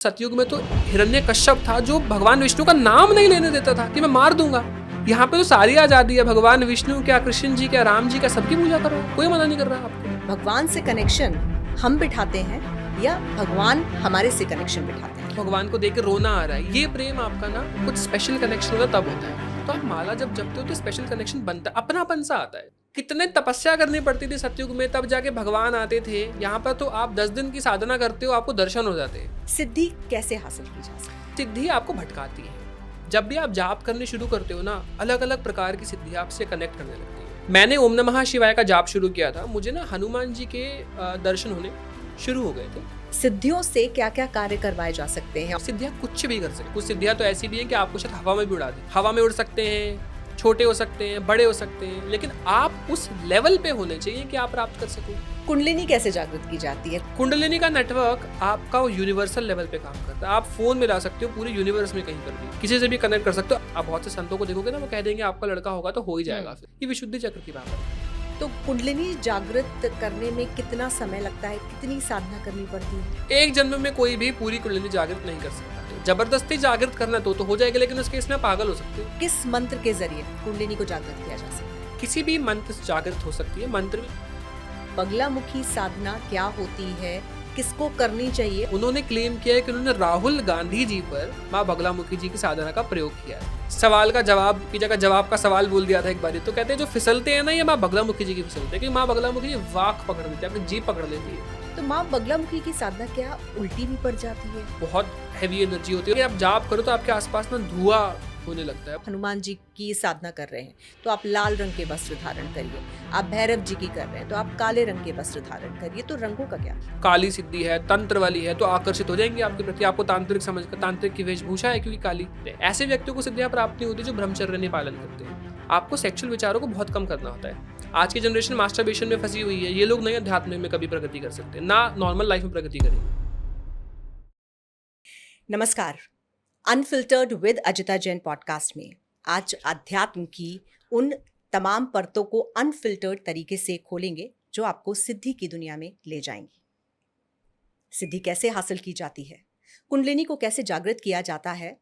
सतयुग में तो हिरण्यकश्यप था जो भगवान विष्णु का नाम नहीं लेने देता था कि मैं मार दूंगा। यहाँ पे तो सारी आजादी है, भगवान विष्णु क्या, कृष्ण जी क्या, राम जी क्या, सबकी पूजा करो, कोई मना नहीं कर रहा आपको। भगवान से कनेक्शन हम बिठाते हैं या भगवान हमारे से कनेक्शन बिठाते हैं? भगवान को देख के रोना आ रहा है, ये प्रेम आपका ना कुछ स्पेशल कनेक्शन होता तब होता है। तो आप माला जब जपते हो तो स्पेशल कनेक्शन बनता है, अपनापन सा आता है। कितने तपस्या करनी पड़ती थी सतयुग में, तब जाके भगवान आते थे। यहाँ पर तो आप 10 दिन की साधना करते हो, आपको दर्शन हो जाते हैं। सिद्धि कैसे हासिल की जा सकती है? सिद्धि आपको भटकाती है। जब भी आप जाप करने शुरू करते हो ना, अलग अलग प्रकार की सिद्धि आपसे कनेक्ट करने लगती है। मैंने ओम नमः शिवाय का जाप शुरू किया था, मुझे ना हनुमान जी के दर्शन होने शुरू हो गए थे। सिद्धियों से क्या क्या कार्य करवाए जा सकते हैं? सिद्धियाँ कुछ भी कर सकते। कुछ सिद्धियाँ तो ऐसी भी है कि आपको शायद हवा में भी उड़ा दे। हवा में उड़ सकते हैं, छोटे हो सकते हैं, बड़े हो सकते हैं, लेकिन आप उस लेवल पे होने चाहिए कि आप प्राप्त कर सको। कुंडलिनी कैसे जागृत की जाती है? कुंडलिनी का नेटवर्क आपका यूनिवर्सल लेवल पे काम करता है। आप फोन मिला सकते हो पूरे यूनिवर्स में, कहीं पर भी किसी से भी कनेक्ट कर सकते हो। आप बहुत से संतों को देखोगे ना, वो कह देंगे आपका लड़का होगा तो हो ही जाएगा। फिर ये विशुद्धि चक्र की बात है। तो कुंडलिनी जागृत करने में कितना समय लगता है, कितनी साधना करनी पड़ती है? एक जन्म में कोई भी पूरी कुंडलिनी जागृत नहीं कर सकता। जबरदस्ती जागृत करना तो हो जाएगा, लेकिन उसके इसमें पागल हो सकते हो। किस मंत्र के जरिए कुंडलिनी को जागृत किया जा सकता है? किसी भी मंत्र से जागृत हो सकती है। मंत्र बगलामुखी साधना क्या होती है, किसको करनी चाहिए? उन्होंने क्लेम किया है कि उन्होंने राहुल गांधी जी पर माँ बगलामुखी जी की साधना का प्रयोग किया है। सवाल का जवाब की जगह जवाब का सवाल बोल दिया था एक बार। तो कहते हैं जो फिसलते हैं ना, ये माँ बगलामुखी जी की फिसलते हैं, क्योंकि माँ बगलामुखी जी वाक पकड़ लेती है, अपनी जीभ पकड़ लेती है। तो माँ बगलामुखी की साधना क्या उल्टी भी पड़ जाती है? बहुत हैवी एनर्जी होती है। आप जाप करो तो आपके आसपास ना धुआं होने लगता है। हनुमान जी की साधना कर रहे हैं तो आप लाल रंग के वस्त्र धारण करिए। आप भैरव जी की कर रहे हैं तो आप काले रंग के वस्त्र धारण करिए। तो रंगों का क्या? काली सिद्धि है, तंत्र वाली है, तो आकर्षित हो जाएंगे आपके प्रति। आपको तांत्रिक समझकर, तांत्रिक की वेशभूषा है क्योंकि काली। ऐसे व्यक्तियों को सिद्धियां प्राप्त नहीं होती जो ब्रह्मचर्य नहीं पालन करते हैं। आपको सेक्सुअल विचारों को बहुत कम करना होता है। आज की जनरेशन मास्टरबेशन में फंसी हुई है। ये लोग नहीं अध्यात्म में कभी प्रगति कर सकते, ना नॉर्मल लाइफ में प्रगति करेंगे। नमस्कार, unfiltered with Ajita Jain podcast में आज अध्यात्म की उन तमाम परतों को अनफिल्टर्ड तरीके से खोलेंगे जो आपको सिद्धि की दुनिया में ले जाएंगी। सिद्धि कैसे हासिल की जाती है, कुंडलिनी को कैसे जागृत किया जाता है,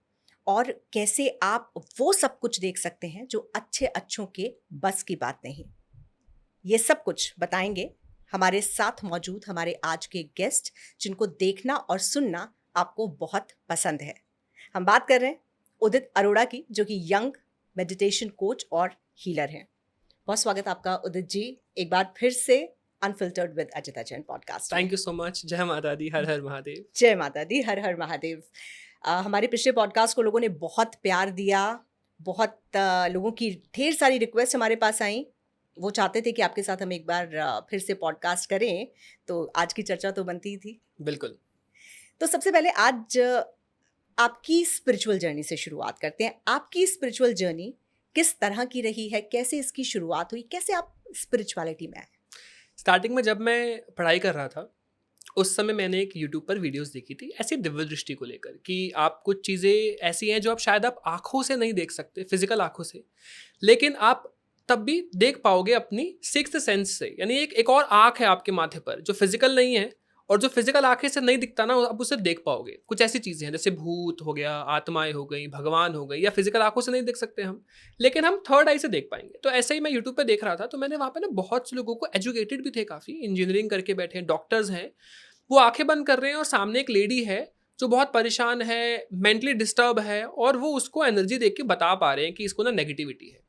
और कैसे आप वो सब कुछ देख सकते हैं जो अच्छे अच्छों के बस की बात नहीं। ये सब कुछ बताएंगे हमारे साथ मौजूद हमारे आज के गेस्ट, जिनको देखना और सुनना आपको बहुत पसंद है। हम बात कर रहे हैं उदित अरोड़ा की, जो कि यंग मेडिटेशन कोच और हीलर हैं। बहुत स्वागत आपका उदित जी, एक बार फिर से unfiltered with Ajita Jain podcast. Thank you so much. जय माता दी, हर हर महादेव। जय माता दी, हर हर महादेव। हमारे पिछले पॉडकास्ट को लोगों ने बहुत प्यार दिया। बहुत लोगों की ढेर सारी रिक्वेस्ट हमारे पास आई। वो चाहते थे कि आपके साथ हम एक बार फिर से पॉडकास्ट करें, तो आज की चर्चा तो बनती ही थी। बिल्कुल। तो सबसे पहले आज आपकी स्पिरिचुअल जर्नी से शुरुआत करते हैं। आपकी स्पिरिचुअल जर्नी किस तरह की रही है, कैसे इसकी शुरुआत हुई, कैसे आप स्पिरिचुअलिटी में आए? स्टार्टिंग में जब मैं पढ़ाई कर रहा था, उस समय मैंने एक यूट्यूब पर वीडियोस देखी थी ऐसी दिव्य दृष्टि को लेकर कि आप कुछ चीज़ें ऐसी हैं जो आप शायद आप आँखों से नहीं देख सकते, फिजिकल आँखों से, लेकिन आप तब भी देख पाओगे अपनी सिक्स्थ सेंस से। यानी एक और आँख है आपके माथे पर जो फिजिकल नहीं है, और जो फिजिकल आंखें से नहीं दिखता ना, आप उसे देख पाओगे। कुछ ऐसी चीज़ें हैं जैसे भूत हो गया, आत्माएं हो गई, भगवान हो गई, या फिजिकल आंखों से नहीं देख सकते हम, लेकिन हम थर्ड आई से देख पाएंगे। तो ऐसे ही मैं यूट्यूब पे देख रहा था, तो मैंने वहाँ पे ना बहुत से लोगों को, एजुकेटेड भी थे काफ़ी, इंजीनियरिंग करके बैठे हैं, डॉक्टर्स हैं, वो आंखें बंद कर रहे हैं और सामने एक लेडी है जो बहुत परेशान है, मेंटली डिस्टर्ब है, और वो उसको एनर्जी देख के बता पा रहे हैं कि इसको ना नेगेटिविटी है,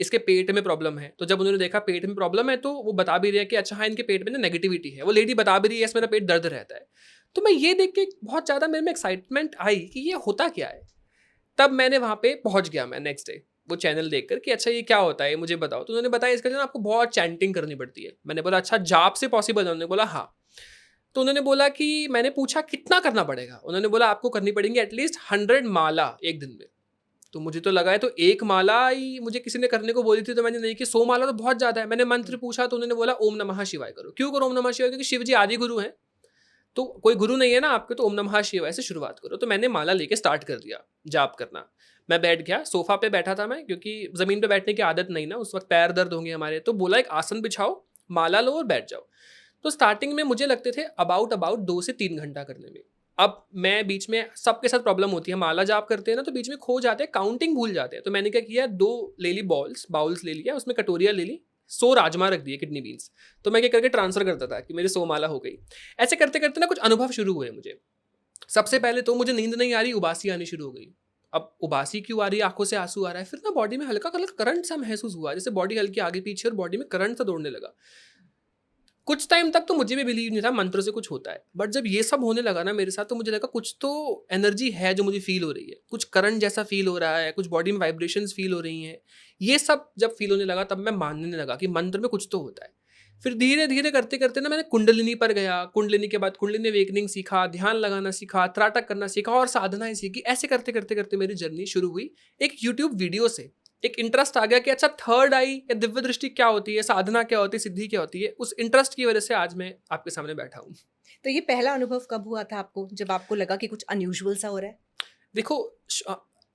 इसके पेट में प्रॉब्लम है। तो जब उन्होंने देखा पेट में प्रॉब्लम है, तो वो बता भी रहे हैं कि अच्छा हाँ, इनके पेट में ना नेगेटिविटी है। वो लेडी बता भी रही है, मेरा पेट दर्द रहता है। तो मैं ये देख के बहुत ज़्यादा मेरे में एक्साइटमेंट आई कि ये होता क्या है। तब मैंने वहाँ पे पहुँच गया, मैं नेक्स्ट डे वो चैनल देखकर कि अच्छा ये क्या होता है, मुझे बताओ। तो उन्होंने बताया इसका जो आपको बहुत चैंटिंग करनी पड़ती है। मैंने बोला अच्छा, जाप से पॉसिबल है? उन्होंने बोला हाँ। तो उन्होंने बोला कि, मैंने पूछा कितना करना पड़ेगा? उन्होंने बोला आपको करनी पड़ेंगी एटलीस्ट 100 माला एक दिन में। तो मुझे तो लगा है तो एक माला ही मुझे किसी ने करने को बोली थी, तो मैंने नहीं कि 100 माला तो बहुत ज़्यादा है। मैंने मंत्र पूछा तो उन्होंने बोला ओम नमः शिवाय करो। क्यों करो ओम नमः शिवाय? क्योंकि शिव जी आदि गुरु हैं, तो कोई गुरु नहीं है ना आपके, तो ओम नमः शिवाय से शुरुआत करो। तो मैंने माला लेके स्टार्ट कर दिया जाप करना। मैं बैठ गया, सोफा पे बैठा था मैं, क्योंकि ज़मीन पे बैठने की आदत नहीं ना, उस वक्त पैर दर्द होंगे हमारे। तो बोला एक आसन बिछाओ, माला लो और बैठ जाओ। तो स्टार्टिंग में मुझे लगते थे अबाउट 2 से 3 घंटा करने में। अब मैं बीच में सबके साथ प्रॉब्लम होती है, माला जाप करते हैं ना तो बीच में खो जाते हैं, काउंटिंग भूल जाते हैं। तो मैंने क्या किया, 2 ले ली बाउल्स ले लिया, उसमें कटोरियाँ ले ली, 100 राजमा रख दिए, किडनी बीन्स। तो मैं क्या करके ट्रांसफ़र करता था कि मेरी 100 माला हो गई। ऐसे करते-करते ना कुछ अनुभव शुरू हुए मुझे। सबसे पहले तो मुझे नींद नहीं आ रही, उबासी आनी शुरू हो गई। अब उबासी क्यों आ रही है, आँखों से आँसू आ रहा है, फिर ना बॉडी में हल्का-हल्का करंट सा महसूस हुआ, जैसे बॉडी हल्की आगे-पीछे और बॉडी में करंट सा दौड़ने लगा। कुछ टाइम तक तो मुझे भी बिलीव नहीं था मंत्र से कुछ होता है, बट जब ये सब होने लगा ना मेरे साथ, तो मुझे लगा कुछ तो एनर्जी है जो मुझे फील हो रही है, कुछ करंट जैसा फील हो रहा है, कुछ बॉडी में वाइब्रेशंस फील हो रही हैं। ये सब जब फील होने लगा तब मैं मानने लगा कि मंत्र में कुछ तो होता है। फिर धीरे धीरे करते करते ना मैंने कुंडलिनी पर गया, कुंडलिनी के बाद कुंडलिनी अवेकनिंग सीखा, ध्यान लगाना सीखा, त्राटक करना सीखा और साधनाएं सीखी। ऐसे करते करते करते मेरी जर्नी शुरू हुई एक यूट्यूब वीडियो से। एक इंटरेस्ट आ गया कि अच्छा थर्ड आई या दिव्य दृष्टि क्या होती है, साधना क्या होती है, सिद्धि क्या होती है। उस इंटरेस्ट की वजह से आज मैं आपके सामने बैठा हूँ। तो ये पहला अनुभव कब हुआ था आपको, जब आपको लगा कि कुछ अनयूजुअल सा हो रहा है? देखो,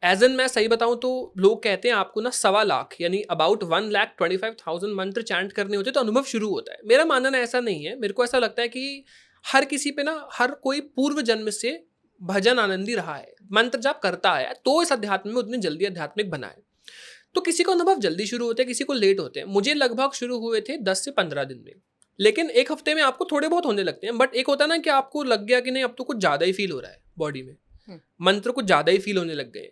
एज एन मैं सही बताऊं तो लोग कहते हैं आपको ना 1.25 लाख यानी अबाउट 1,25,000 मंत्र चैंट करने होते हैं तो अनुभव शुरू होता है। मेरा मानना ऐसा नहीं है। मेरे को ऐसा लगता है कि हर किसी पे ना हर कोई पूर्व जन्म से भजन आनंदी रहा है, मंत्र जाप करता है, तो इस अध्यात्म में उतनी जल्दी आध्यात्मिक बना है। तो किसी को अनुभव जल्दी शुरू होते हैं, किसी को लेट होते हैं। मुझे लगभग शुरू हुए थे 10 से 15 दिन में, लेकिन एक हफ्ते में आपको थोड़े बहुत होने लगते हैं। बट एक होता है ना कि आपको लग गया कि नहीं अब तो कुछ ज़्यादा ही फील हो रहा है बॉडी में, मंत्र कुछ ज़्यादा ही फील होने लग गए।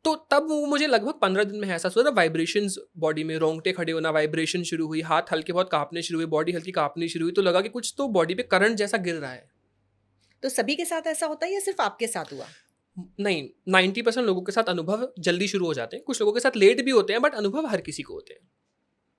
तो तब वो मुझे लगभग 15 दिन में एहसास हुआ, वाइब्रेशंस बॉडी में, रोंगटे खड़े होना, वाइब्रेशन शुरू हुई, हाथ हल्के बहुत कांपने शुरू हुए, बॉडी हल्की कांपनी शुरू हुई। तो लगा कि कुछ तो बॉडी पे करंट जैसा गिर रहा है। तो सभी के साथ ऐसा होता है या सिर्फ आपके साथ हुआ? नहीं, 90% लोगों के साथ अनुभव जल्दी शुरू हो जाते हैं, कुछ लोगों के साथ लेट भी होते हैं, बट अनुभव हर किसी को होते हैं।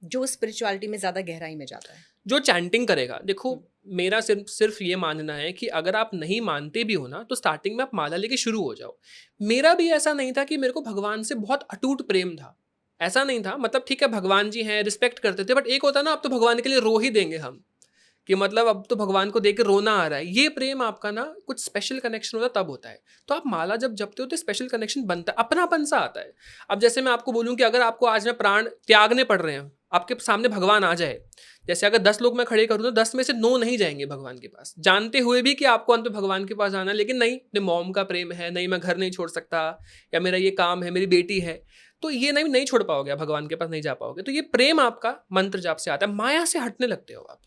जो स्पिरिचुअलिटी में ज़्यादा गहराई में जाता है। जो चैंटिंग करेगा, देखो मेरा सिर्फ सिर्फ ये मानना है कि अगर आप नहीं मानते भी हो ना तो स्टार्टिंग में आप माला लेके शुरू हो जाओ। मेरा भी ऐसा नहीं था कि मेरे को भगवान से बहुत अटूट प्रेम था, ऐसा नहीं था। मतलब ठीक है भगवान जी हैं, रिस्पेक्ट करते थे, बट एक होता ना अब तो भगवान के लिए रो ही देंगे हम, कि मतलब अब तो भगवान को देख के रोना आ रहा है। ये प्रेम आपका ना कुछ स्पेशल कनेक्शन होता है तब होता है। तो आप माला जब जपते हो तो स्पेशल कनेक्शन बनता है, अपनापन सा आता है। अब जैसे मैं आपको बोलूँ कि अगर आपको आज में प्राण त्यागने पड़ रहे हैं, आपके सामने भगवान आ जाए, जैसे अगर 10 लोग मैं खड़े करूँ तो 10 में से 9 नहीं जाएंगे भगवान के पास, जानते हुए भी कि आपको अंत में भगवान के पास जाना है। लेकिन नहीं, अपने मॉम का प्रेम है, नहीं मैं घर नहीं छोड़ सकता, या मेरा ये काम है, मेरी बेटी है, तो ये नहीं छोड़ पाओगे, भगवान के पास नहीं जा पाओगे। तो ये प्रेम आपका मंत्र जाप से आता है, माया से हटने लगते हो आप।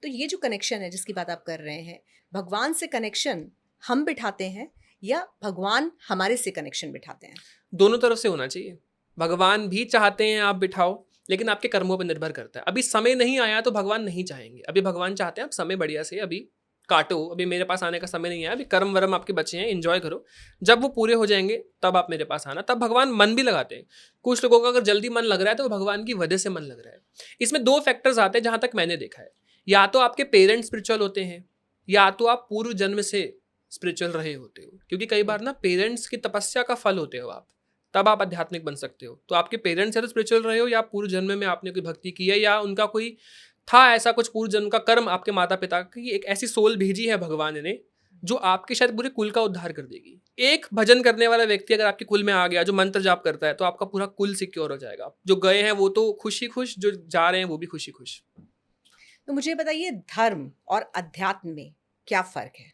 तो ये जो कनेक्शन है जिसकी बात आप कर रहे हैं, भगवान से कनेक्शन हम बिठाते हैं या भगवान हमारे से कनेक्शन बिठाते हैं? दोनों तरफ से होना चाहिए। भगवान भी चाहते हैं आप बिठाओ, लेकिन आपके कर्मों पर निर्भर करता है। अभी समय नहीं आया तो भगवान नहीं चाहेंगे। अभी भगवान चाहते हैं आप समय बढ़िया से अभी काटो, अभी मेरे पास आने का समय नहीं आया, अभी कर्म वर्म आपके बचे हैं, एंजॉय करो। जब वो पूरे हो जाएंगे तब आप मेरे पास आना। तब भगवान मन भी लगाते हैं। कुछ लोगों का अगर जल्दी मन लग रहा है तो वो भगवान की वजह से मन लग रहा है। इसमें 2 फैक्टर्स आते हैं जहाँ तक मैंने देखा है। या तो आपके पेरेंट्स स्पिरिचुअल होते हैं, या तो आप पूर्व जन्म से स्पिरिचुअल रहे होते हो। क्योंकि कई बार ना पेरेंट्स की तपस्या का फल होते हो आप, तब आप आध्यात्मिक बन सकते हो। तो आपके पेरेंट्स या तो स्पिरिचुअल रहे हो, या पूर्व जन्म में आपने कोई भक्ति की है, या उनका कोई था ऐसा कुछ पूर्व जन्म का कर्म आपके माता पिता की, एक ऐसी सोल भेजी है भगवान ने जो आपके शायद पूरे कुल का उद्धार कर देगी। एक भजन करने वाला व्यक्ति अगर आपके कुल में आ गया, जो मंत्र जाप करता है, तो आपका पूरा कुल सिक्योर हो जाएगा। जो गए हैं वो तो खुशी खुश, जो जा रहे हैं वो भी खुशी खुश। तो मुझे बताइए, धर्म और अध्यात्म में क्या फर्क है?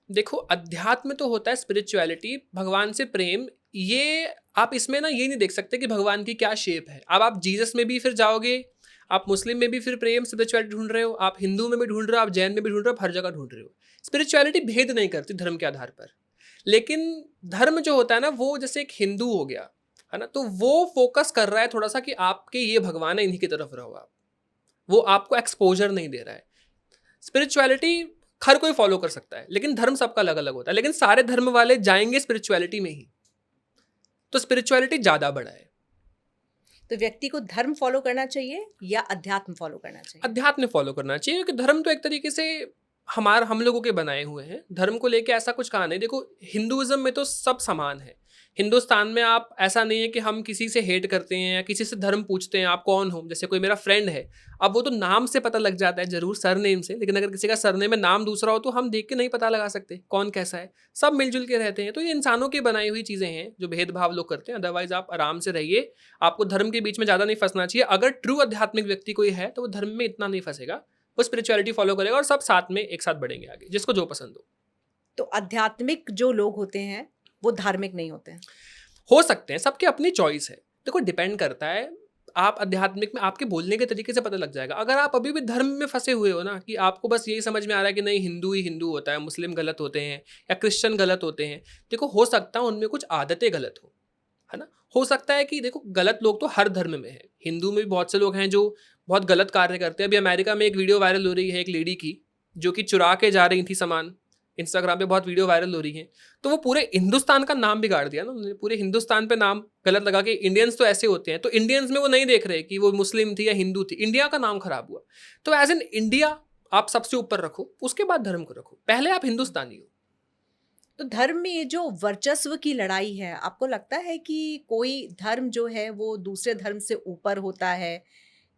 देखो, अध्यात्म तो होता है स्पिरिचुअलिटी, भगवान से प्रेम। ये आप इसमें ना ये नहीं देख सकते कि भगवान की क्या शेप है। अब आप जीसस में भी फिर जाओगे, आप मुस्लिम में भी फिर प्रेम स्पिरिचुअलिटी ढूंढ रहे हो, आप हिंदू में भी ढूंढ रहे हो, आप जैन में भी ढूंढ रहे हो, हर जगह ढूंढ रहे हो। स्पिरिचुअलिटी भेद नहीं करती धर्म के आधार पर। लेकिन धर्म जो होता है ना, वो जैसे एक हिंदू हो गया है ना, तो वो फोकस कर रहा है थोड़ा सा कि आपके ये भगवान है, इन्हीं की तरफ रहो आप। वो आपको एक्सपोजर नहीं दे रहा है। स्पिरिचुअलिटी हर कोई फॉलो कर सकता है, लेकिन धर्म सबका अलग अलग होता है। लेकिन सारे धर्म वाले जाएंगे स्पिरिचुअलिटी में ही, तो स्पिरिचुअलिटी ज़्यादा बड़ा है। तो व्यक्ति को धर्म फॉलो करना चाहिए या अध्यात्म फॉलो करना चाहिए? अध्यात्म फॉलो करना चाहिए, क्योंकि धर्म तो एक तरीके से हम लोगों के बनाए हुए हैं। धर्म को लेके ऐसा कुछ कहा नहीं। देखो, हिंदुइज्म में तो सब समान है। हिंदुस्तान में आप ऐसा नहीं है कि हम किसी से हेट करते हैं या किसी से धर्म पूछते हैं आप कौन हो। जैसे कोई मेरा फ्रेंड है, अब वो तो नाम से पता लग जाता है जरूर, सरनेम से, लेकिन अगर किसी का सरनेम में नाम दूसरा हो तो हम देख के नहीं पता लगा सकते कौन कैसा है। सब मिलजुल के रहते हैं। तो ये इंसानों की बनाई हुई चीज़ें हैं जो भेदभाव लोग करते हैं। अदरवाइज आप आराम से रहिए, आपको धर्म के बीच में ज़्यादा नहीं फंसना चाहिए। अगर ट्रू आध्यात्मिक व्यक्ति कोई है तो वो धर्म में इतना नहीं फंसेगा, वो स्पिरिचुअलिटी फॉलो करेगा और सब साथ में एक साथ बढ़ेंगे आगे, जिसको जो पसंद हो। तो आध्यात्मिक जो लोग होते हैं वो धार्मिक नहीं होते हैं? हो सकते हैं, सबकी अपनी चॉइस है। देखो डिपेंड करता है, आप आध्यात्मिक में आपके बोलने के तरीके से पता लग जाएगा। अगर आप अभी भी धर्म में फंसे हुए हो ना, कि आपको बस यही समझ में आ रहा है कि नहीं हिंदू ही हिंदू होता है, मुस्लिम गलत होते हैं या क्रिश्चियन गलत होते हैं, देखो हो सकता है उनमें कुछ आदतें गलत हो, है ना। हो सकता है कि देखो गलत लोग तो हर धर्म में है, हिंदू में भी बहुत से लोग हैं जो बहुत गलत कार्य करते हैं। अभी अमेरिका में एक वीडियो वायरल हो रही है एक लेडी की, जो कि चुरा के जा रही थी सामान, इंस्टाग्राम पे बहुत वीडियो वायरल हो रही है। तो वो पूरे हिंदुस्तान का नाम बिगाड़ दिया ना उन्होंने, पूरे हिंदुस्तान पे नाम गलत लगा के इंडियंस तो ऐसे होते हैं, तो इंडियंस में वो नहीं देख रहे कि वो मुस्लिम थी या हिंदू थी, इंडिया का नाम खराब हुआ। तो एज एन इंडिया आप सबसे ऊपर रखो, उसके बाद धर्म को रखो, पहले आप हिंदुस्तानी हो। तो धर्म में ये जो वर्चस्व की लड़ाई है, आपको लगता है कि कोई धर्म जो है वो दूसरे धर्म से ऊपर होता है,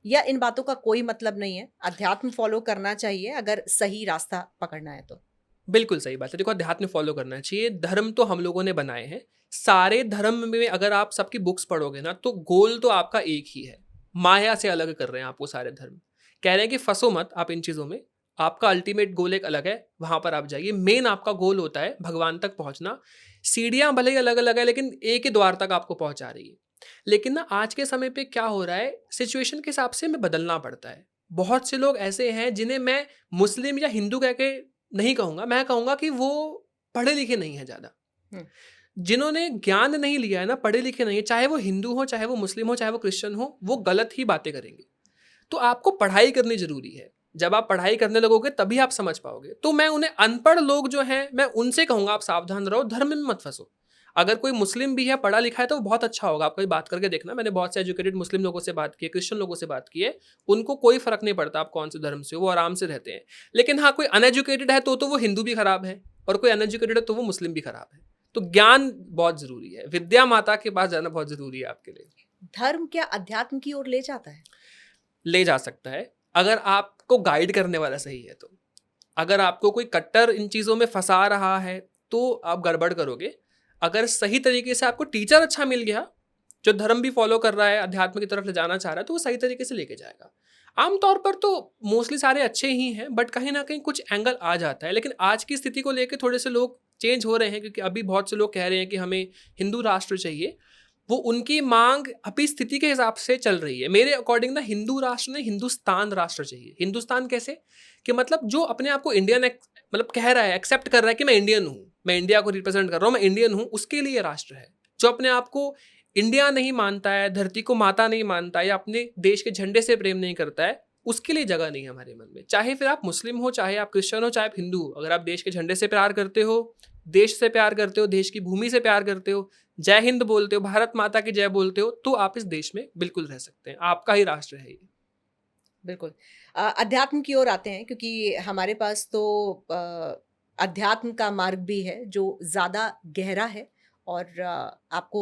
या इन बातों का कोई मतलब नहीं है, अध्यात्म फॉलो करना चाहिए अगर सही रास्ता पकड़ना है तो? बिल्कुल सही बात है। देखो अध्यात्म फॉलो करना चाहिए, धर्म तो हम लोगों ने बनाए हैं। सारे धर्म में अगर आप सबकी बुक्स पढ़ोगे ना, तो गोल तो आपका एक ही है, माया से अलग कर रहे हैं आपको सारे धर्म। कह रहे हैं कि फंसो मत आप इन चीज़ों में, आपका अल्टीमेट गोल एक अलग है, वहाँ पर आप जाइए। मेन आपका गोल होता है भगवान तक पहुँचना। सीढ़ियाँ भले ही अलग अलग है, लेकिन एक ही द्वार तक आपको पहुँचा रही है। लेकिन ना आज के समय पे क्या हो रहा है, सिचुएशन के हिसाब से हमें बदलना पड़ता है। बहुत से लोग ऐसे हैं जिन्हें मैं मुस्लिम या हिंदू कह के नहीं कहूँगा, मैं कहूँगा कि वो पढ़े लिखे नहीं है ज़्यादा। हुँ। जिन्होंने ज्ञान नहीं लिया है ना, पढ़े लिखे नहीं है, चाहे वो हिंदू हो, चाहे वो मुस्लिम हो, चाहे वो क्रिश्चियन हो, वो गलत ही बातें करेंगे। तो आपको पढ़ाई करनी ज़रूरी है। जब आप पढ़ाई करने लगोगे तभी आप समझ पाओगे। तो मैं उन्हें अनपढ़ लोग जो हैं, मैं उनसे कहूँगा आप सावधान रहो, धर्म में मत फँसो। अगर कोई मुस्लिम भी है, पढ़ा लिखा है, तो वो बहुत अच्छा होगा। आप कभी बात करके देखना, मैंने बहुत से एजुकेटेड मुस्लिम लोगों से बात की है, क्रिश्चियन लोगों से बात की है, उनको कोई फ़र्क नहीं पड़ता आप कौन से धर्म से हो, वो आराम से रहते हैं। लेकिन हाँ, कोई अनएजुकेटेड है तो वो हिंदू भी खराब है, और कोई अनएजुकेटेड है तो वो मुस्लिम भी खराब है। तो ज्ञान बहुत ज़रूरी है, विद्या माता के पास जाना बहुत ज़रूरी है आपके लिए। धर्म क्या अध्यात्म की ओर ले जाता है? ले जा सकता है, अगर आपको गाइड करने वाला सही है तो। अगर आपको कोई कट्टर इन चीज़ों में फंसा रहा है, तो आप गड़बड़ करोगे। अगर सही तरीके से आपको टीचर अच्छा मिल गया, जो धर्म भी फॉलो कर रहा है, अध्यात्म की तरफ ले जाना चाह रहा है, तो वो सही तरीके से लेके जाएगा। आमतौर पर तो मोस्टली सारे अच्छे ही हैं, बट कहीं ना कहीं कुछ एंगल आ जाता है। लेकिन आज की स्थिति को लेकर थोड़े से लोग चेंज हो रहे हैं, क्योंकि अभी बहुत से लोग कह रहे हैं कि हमें हिंदू राष्ट्र चाहिए। वो उनकी मांग अभी स्थिति के हिसाब से चल रही है। मेरे अकॉर्डिंग ना हिंदू राष्ट्र नहीं, हिंदुस्तान राष्ट्र चाहिए। हिंदुस्तान कैसे, कि मतलब जो अपने आप को इंडियन मतलब कह रहा है, एक्सेप्ट कर रहा है कि मैं इंडियन हूँ, मैं इंडिया को रिप्रेजेंट कर रहा हूँ, मैं इंडियन हूँ, उसके लिए राष्ट्र है। जो अपने आप को इंडिया नहीं मानता है, धरती को माता नहीं मानता है, या अपने देश के झंडे से प्रेम नहीं करता है, उसके लिए जगह नहीं है हमारे मन में। चाहे फिर आप मुस्लिम हो, चाहे आप क्रिश्चियन हो, चाहे आप हिंदू हो, अगर आप देश के झंडे से प्यार करते हो, देश से प्यार करते हो, देश की भूमि से प्यार करते हो, जय हिंद बोलते हो, भारत माता की जय बोलते हो, तो आप इस देश में बिल्कुल रह सकते हैं। आपका ही राष्ट्र है ये। बिल्कुल। अध्यात्म की ओर आते हैं, क्योंकि हमारे पास तो अध्यात्म का मार्ग भी है जो ज़्यादा गहरा है और आपको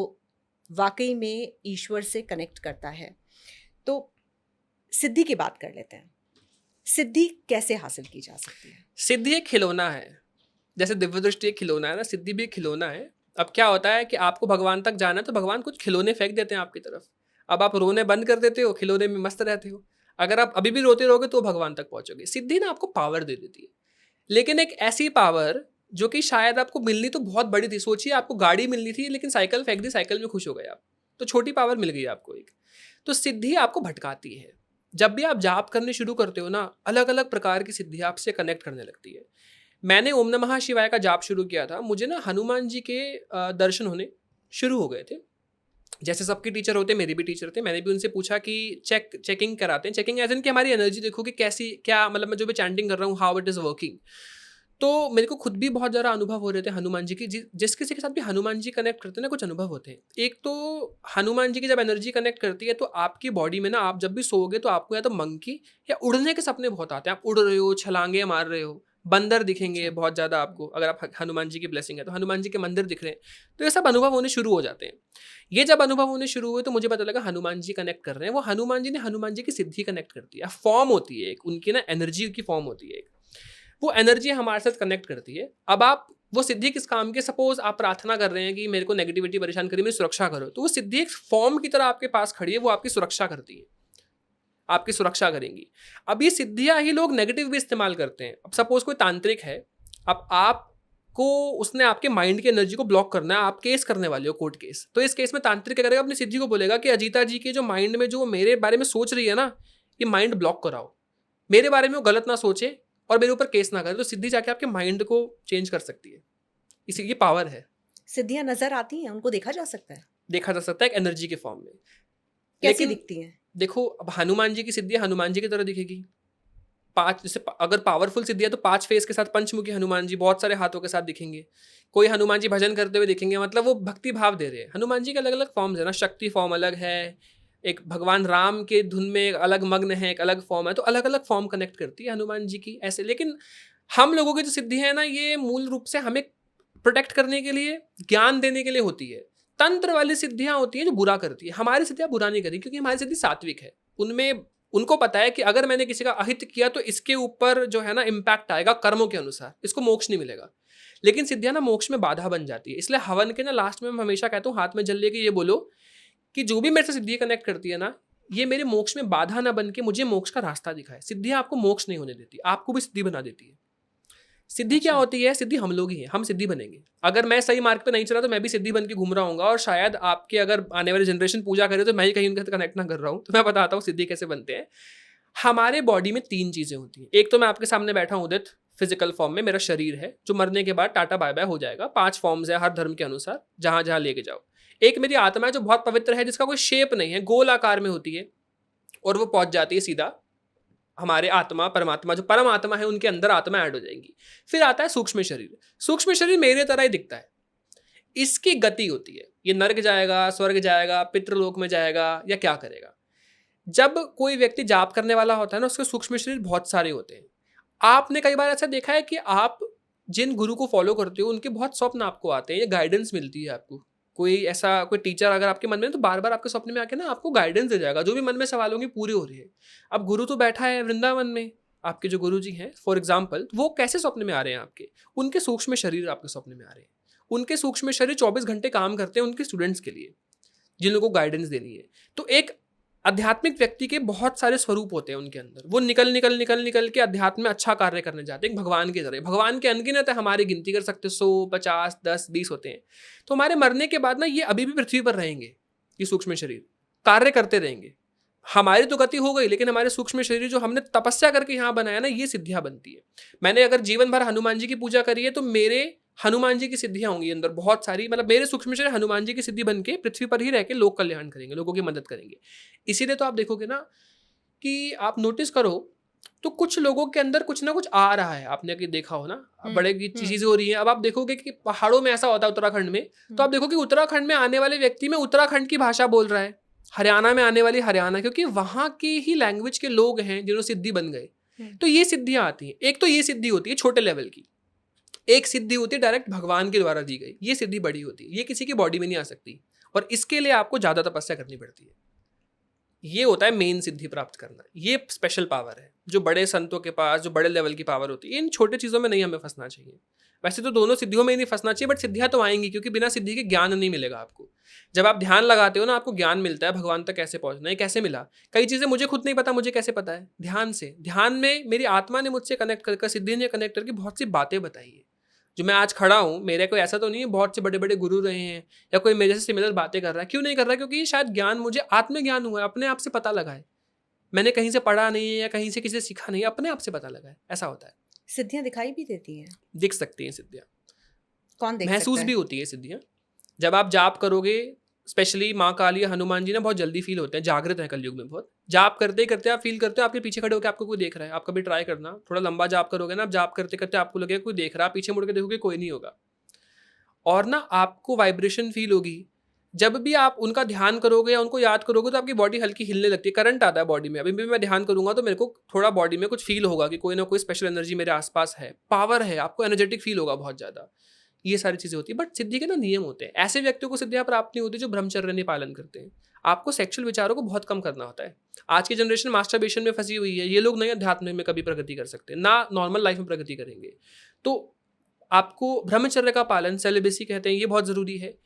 वाक़ई में ईश्वर से कनेक्ट करता है। तो सिद्धि की बात कर लेते हैं। सिद्धि कैसे हासिल की जा सकती है? सिद्धि एक खिलौना है, जैसे दिव्य दृष्टि एक खिलौना है ना, सिद्धि भी एक खिलौना है। अब क्या होता है कि आपको भगवान तक जाना है, तो भगवान कुछ खिलौने फेंक देते हैं आपकी तरफ। अब आप रोने बंद कर देते हो, खिलौने में मस्त रहते हो। अगर आप अभी भी रोते रहोगे तो भगवान तक पहुंचोगे। सिद्धि ना आपको पावर दे देती है, लेकिन एक ऐसी पावर जो कि शायद आपको मिलनी तो बहुत बड़ी थी। सोचिए आपको गाड़ी मिलनी थी, लेकिन साइकिल फेंक दी, साइकिल में खुश हो गए आप, तो छोटी पावर मिल गई आपको एक। तो सिद्धि आपको भटकाती है। जब भी आप जाप करने शुरू करते हो ना, अलग अलग प्रकार की सिद्धि आपसे कनेक्ट करने लगती है। मैंने ओम नमः शिवाय का जाप शुरू किया था, मुझे ना हनुमान जी के दर्शन होने शुरू हो गए थे। जैसे सबके टीचर होते, मेरे भी टीचर थे। मैंने भी उनसे पूछा कि चेकिंग कराते हैं, चेकिंग एज इन कि हमारी एनर्जी देखो कि कैसी, क्या मतलब मैं जो भी चैंटिंग कर रहा हूँ, हाउ इट इज़ वर्किंग। तो मेरे को खुद भी बहुत ज़्यादा अनुभव हो रहे थे हनुमान जी की। जिस किसी के साथ भी हनुमान जी कनेक्ट करते हैं ना, कुछ अनुभव होते हैं। एक तो हनुमान जी की जब एनर्जी कनेक्ट करती है, तो आपकी बॉडी में ना, आप जब भी सोओगे तो आपको या तो मंकी या उड़ने के सपने बहुत आते हैं। आप उड़ रहे हो, छलांगे मार रहे हो, बंदर दिखेंगे अच्छा। बहुत ज़्यादा आपको। अगर आप हनुमान जी की ब्लेसिंग है तो हनुमान जी के मंदिर दिख रहे हैं, तो ये सब अनुभव होने शुरू हो जाते हैं। ये जब अनुभव होने शुरू हुए तो मुझे पता लगा हनुमान जी कनेक्ट कर रहे हैं। वो हनुमान जी ने हनुमान जी की सिद्धि कनेक्ट कर दिया। फॉर्म होती है एक उनकी ना, एनर्जी की फॉर्म होती है एक, वो एनर्जी हमारे साथ कनेक्ट करती है। अब आप वो सिद्धि किस काम की, सपोज आप प्रार्थना कर रहे हैं कि मेरे को नेगेटिविटी परेशान करी, मेरी सुरक्षा करो, तो वो सिद्धि एक फॉर्म की तरह आपके पास खड़ी है, वो आपकी सुरक्षा करती है, आपकी सुरक्षा करेंगी। अब ये सिद्धियां ही लोग नेगेटिव भी इस्तेमाल करते हैं। अब सपोज कोई तांत्रिक है, अब आप आपको उसने आपके माइंड की एनर्जी को ब्लॉक करना है, आप केस करने वाले हो, कोर्ट केस। तो इस केस में तांत्रिक क्या करेगा, अपनी सिद्धि को बोलेगा कि अजीता जी के जो माइंड में जो मेरे बारे में सोच रही है ना, ये माइंड ब्लॉक कराओ, मेरे बारे में वो गलत ना सोचे और मेरे ऊपर केस ना करे। तो सिद्धि जाके आपके माइंड को चेंज कर सकती है। इसी ये पावर है। सिद्धियां नजर आती हैं, उनको देखा जा सकता है? देखा जा सकता है एक एनर्जी के फॉर्म में। कैसी लेकिन दिखती हैं? देखो, अब हनुमान जी की सिद्धि हनुमान जी की तरह दिखेगी। 5 जैसे अगर पावरफुल सिद्धि है तो 5 फेस के साथ पंचमुखी हनुमान जी बहुत सारे हाथों के साथ दिखेंगे। कोई हनुमान जी भजन करते हुए दिखेंगे, मतलब वो भक्ति भाव दे रहे हैं। हनुमान जी के अलग-अलग फॉर्म्स है ना, शक्ति फॉर्म अलग है, एक भगवान राम के धुन में एक अलग मग्न है, एक अलग फॉर्म है, तो अलग-अलग फॉर्म कनेक्ट करती है हनुमान जी की ऐसे। लेकिन हम लोगों की जो सिद्धि है ना, ये मूल रूप से हमें प्रोटेक्ट करने के लिए, ज्ञान देने के लिए होती है। तंत्र वाली सिद्धियां होती हैं जो बुरा करती है। हमारी सिद्धियां बुरा नहीं करी, क्योंकि हमारी सिद्धि सात्विक है। उनमें उनको पता है कि अगर मैंने किसी का अहित किया तो इसके ऊपर जो है ना इम्पैक्ट आएगा कर्मों के अनुसार, इसको मोक्ष नहीं मिलेगा। लेकिन सिद्धियां ना मोक्ष में बाधा बन जाती है। इसलिए हवन के ना लास्ट में मैं हमेशा कहता हूँ, हाथ में जल लेके ये बोलो कि जो भी मेरे से सिद्धि कनेक्ट करती है ना, ये मेरे मोक्ष में बाधा ना बन के मुझे मोक्ष का रास्ता दिखाए। सिद्धियां आपको मोक्ष नहीं होने देती, आपको भी सिद्धि बना देती है। सिद्धि क्या अच्छा। होती है? सिद्धि हम लोग ही हैं, हम सिद्धि बनेंगे। अगर मैं सही मार्ग पे नहीं चला तो मैं भी सिद्धि बन के घूम रहा हूँगा, और शायद आपके अगर आने वाली जनरेशन पूजा करे तो मैं ही कहीं उनके साथ कनेक्ट ना कर रहा हूँ। तो मैं बताता हूँ सिद्धि कैसे बनते हैं। हमारे बॉडी में 3 चीज़ें होती हैं। एक तो मैं आपके सामने बैठा हूँ उदित, फिजिकल फॉर्म में मेरा शरीर है, जो मरने के बाद टाटा बाय बाय हो जाएगा। 5 फॉर्म्स है हर धर्म के अनुसार, जहाँ-जहाँ लेके जाओ। एक मेरी आत्मा है जो बहुत पवित्र है, जिसका कोई शेप नहीं है, गोल आकार में होती है, और वो पहुँच जाती है सीधा हमारे आत्मा, परमात्मा, जो परम आत्मा है उनके अंदर आत्मा ऐड हो जाएंगी। फिर आता है सूक्ष्म शरीर। सूक्ष्म शरीर मेरे तरह ही दिखता है। इसकी गति होती है, ये नर्क जाएगा, स्वर्ग जाएगा, पितृलोक में जाएगा, या क्या करेगा। जब कोई व्यक्ति जाप करने वाला होता है ना, उसके सूक्ष्म शरीर बहुत सारे होते हैं। आपने कई बार ऐसा देखा है कि आप जिन गुरु को फॉलो करते हो उनके बहुत स्वप्न आपको आते हैं, ये गाइडेंस मिलती है आपको। कोई ऐसा कोई टीचर अगर आपके मन में है, तो बार बार आपके सपने में आके ना आपको गाइडेंस दे जाएगा, जो भी मन में सवाल होंगे पूरी हो रही है। अब गुरु तो बैठा है वृंदावन में, आपके जो गुरु जी हैं फॉर एग्जाम्पल, वो कैसे स्वप्न में आ रहे हैं आपके? उनके सूक्ष्म शरीर आपके स्वप्न में आ रहे हैं। उनके सूक्ष्म शरीर 24 घंटे काम करते हैं उनके स्टूडेंट्स के लिए, जिन लोगों को गाइडेंस देनी है। तो एक आध्यात्मिक व्यक्ति के बहुत सारे स्वरूप होते हैं उनके अंदर। वो निकल निकल निकल निकल के अध्यात्म में अच्छा कार्य करने जाते हैं, एक भगवान की तरह। भगवान के अनगिनत है, हमारी गिनती कर सकते 100, 50, 10, 20 होते हैं। तो हमारे मरने के बाद ना ये अभी भी पृथ्वी पर रहेंगे, ये सूक्ष्म शरीर कार्य करते रहेंगे। हमारी तो गति हो गई, लेकिन हमारे सूक्ष्म शरीर जो हमने तपस्या करके यहाँ बनाया ना, ये सिद्धियां बनती है। मैंने अगर जीवन भर हनुमान जी की पूजा करी है, तो मेरे हनुमान जी की सिद्धियां होंगी अंदर बहुत सारी। मतलब मेरे सूक्ष्म शरीर हनुमान जी की सिद्धि बन के पृथ्वी पर ही रह के लोक कल्याण करेंगे, लोगों की मदद करेंगे। इसीलिए तो आप देखोगे ना कि आप नोटिस करो, तो कुछ लोगों के अंदर कुछ ना कुछ आ रहा है। आपने कि देखा हो ना, बड़े की चीजें हो रही हैं। अब आप देखोगे कि पहाड़ों में ऐसा होता है उत्तराखंड में, तो आप देखो कि उत्तराखंड में आने वाले व्यक्ति में उत्तराखंड की भाषा बोल रहा है, हरियाणा में आने वाली हरियाणा, क्योंकि वहां की ही लैंग्वेज के लोग हैं जिन्होंने सिद्धि बन गए। तो ये सिद्धियां आती हैं। एक तो ये सिद्धि होती है छोटे लेवल की, एक सिद्धि होती है डायरेक्ट भगवान के द्वारा दी गई, ये सिद्धि बड़ी होती है, ये किसी की बॉडी में नहीं आ सकती, और इसके लिए आपको ज्यादा तपस्या करनी पड़ती है। ये होता है मेन सिद्धि प्राप्त करना, ये स्पेशल पावर है जो बड़े संतों के पास, जो बड़े लेवल की पावर होती है। इन छोटे चीज़ों में नहीं हमें फंसना चाहिए। वैसे तो दोनों सिद्धियों में ही नहीं फंसना चाहिए, बट सिद्धियां तो आएंगी, क्योंकि बिना सिद्धि के ज्ञान नहीं मिलेगा आपको। जब आप ध्यान लगाते हो ना, आपको ज्ञान मिलता है भगवान तक कैसे पहुंचना है। कैसे मिला? कई चीज़ें मुझे खुद नहीं पता, मुझे कैसे पता है? ध्यान से। ध्यान में मेरी आत्मा ने मुझसे कनेक्ट कर, सिद्धि ने कनेक्ट करके बहुत सी बातें बताई है। जो मैं आज खड़ा हूँ, मेरे कोई ऐसा तो नहीं है बहुत से बड़े बड़े गुरु रहे हैं या कोई मेरे से सिमिलर बातें कर रहा है। क्यों नहीं कर रहा है? क्योंकि शायद ज्ञान मुझे आत्मज्ञान हुआ है, अपने आप से पता लगा है। मैंने कहीं से पढ़ा नहीं है या कहीं से किसी से सीखा नहीं है, अपने आप से पता लगा है। ऐसा होता है। सिद्धियां दिखाई भी देती हैं? दिख सकती हैं सिद्धियां, कौन देख महसूस सकता भी है? होती है सिद्धियां। जब आप जाप करोगे, स्पेशली माँ काली या हनुमान जी ना बहुत जल्दी फील होते हैं, जागृत है कलयुग में बहुत। जाप करते ही करते आप फील करते हो आपके पीछे खड़े होकर आपको कोई देख रहा है। आप कभी ट्राई करना, थोड़ा लंबा जाप करोगे ना, आप जाप करते करते आपको लगेगा कोई देख रहा है, पीछे मुड़ के देखोगे कोई नहीं होगा, और ना आपको वाइब्रेशन फील होगी। जब भी आप उनका ध्यान करोगे या उनको याद करोगे, तो आपकी बॉडी हल्की हिलने लगती है, करंट आता है बॉडी में। अभी भी मैं ध्यान करूंगा तो मेरे को थोड़ा बॉडी में कुछ फील होगा कि कोई ना कोई स्पेशल एनर्जी मेरे आसपास है, पावर है, आपको एनर्जेटिक फील होगा बहुत ज़्यादा। ये सारी चीज़ें होती है। बट सिद्धि के ना नियम होते हैं। ऐसे व्यक्तियों को सिद्धियां प्राप्त नहीं होती जो ब्रह्मचर्य नहीं पालन करते हैं। आपको सेक्सुअल विचारों को बहुत कम करना होता है। आज की जनरेशन मास्टरबेशन में फंसी हुई है। ये लोग नए अध्यात्म में कभी प्रगति कर सकते, ना नॉर्मल लाइफ में प्रगति करेंगे। तो आपको ब्रह्मचर्य का पालन, सेलिबेसी कहते हैं, ये बहुत ज़रूरी है।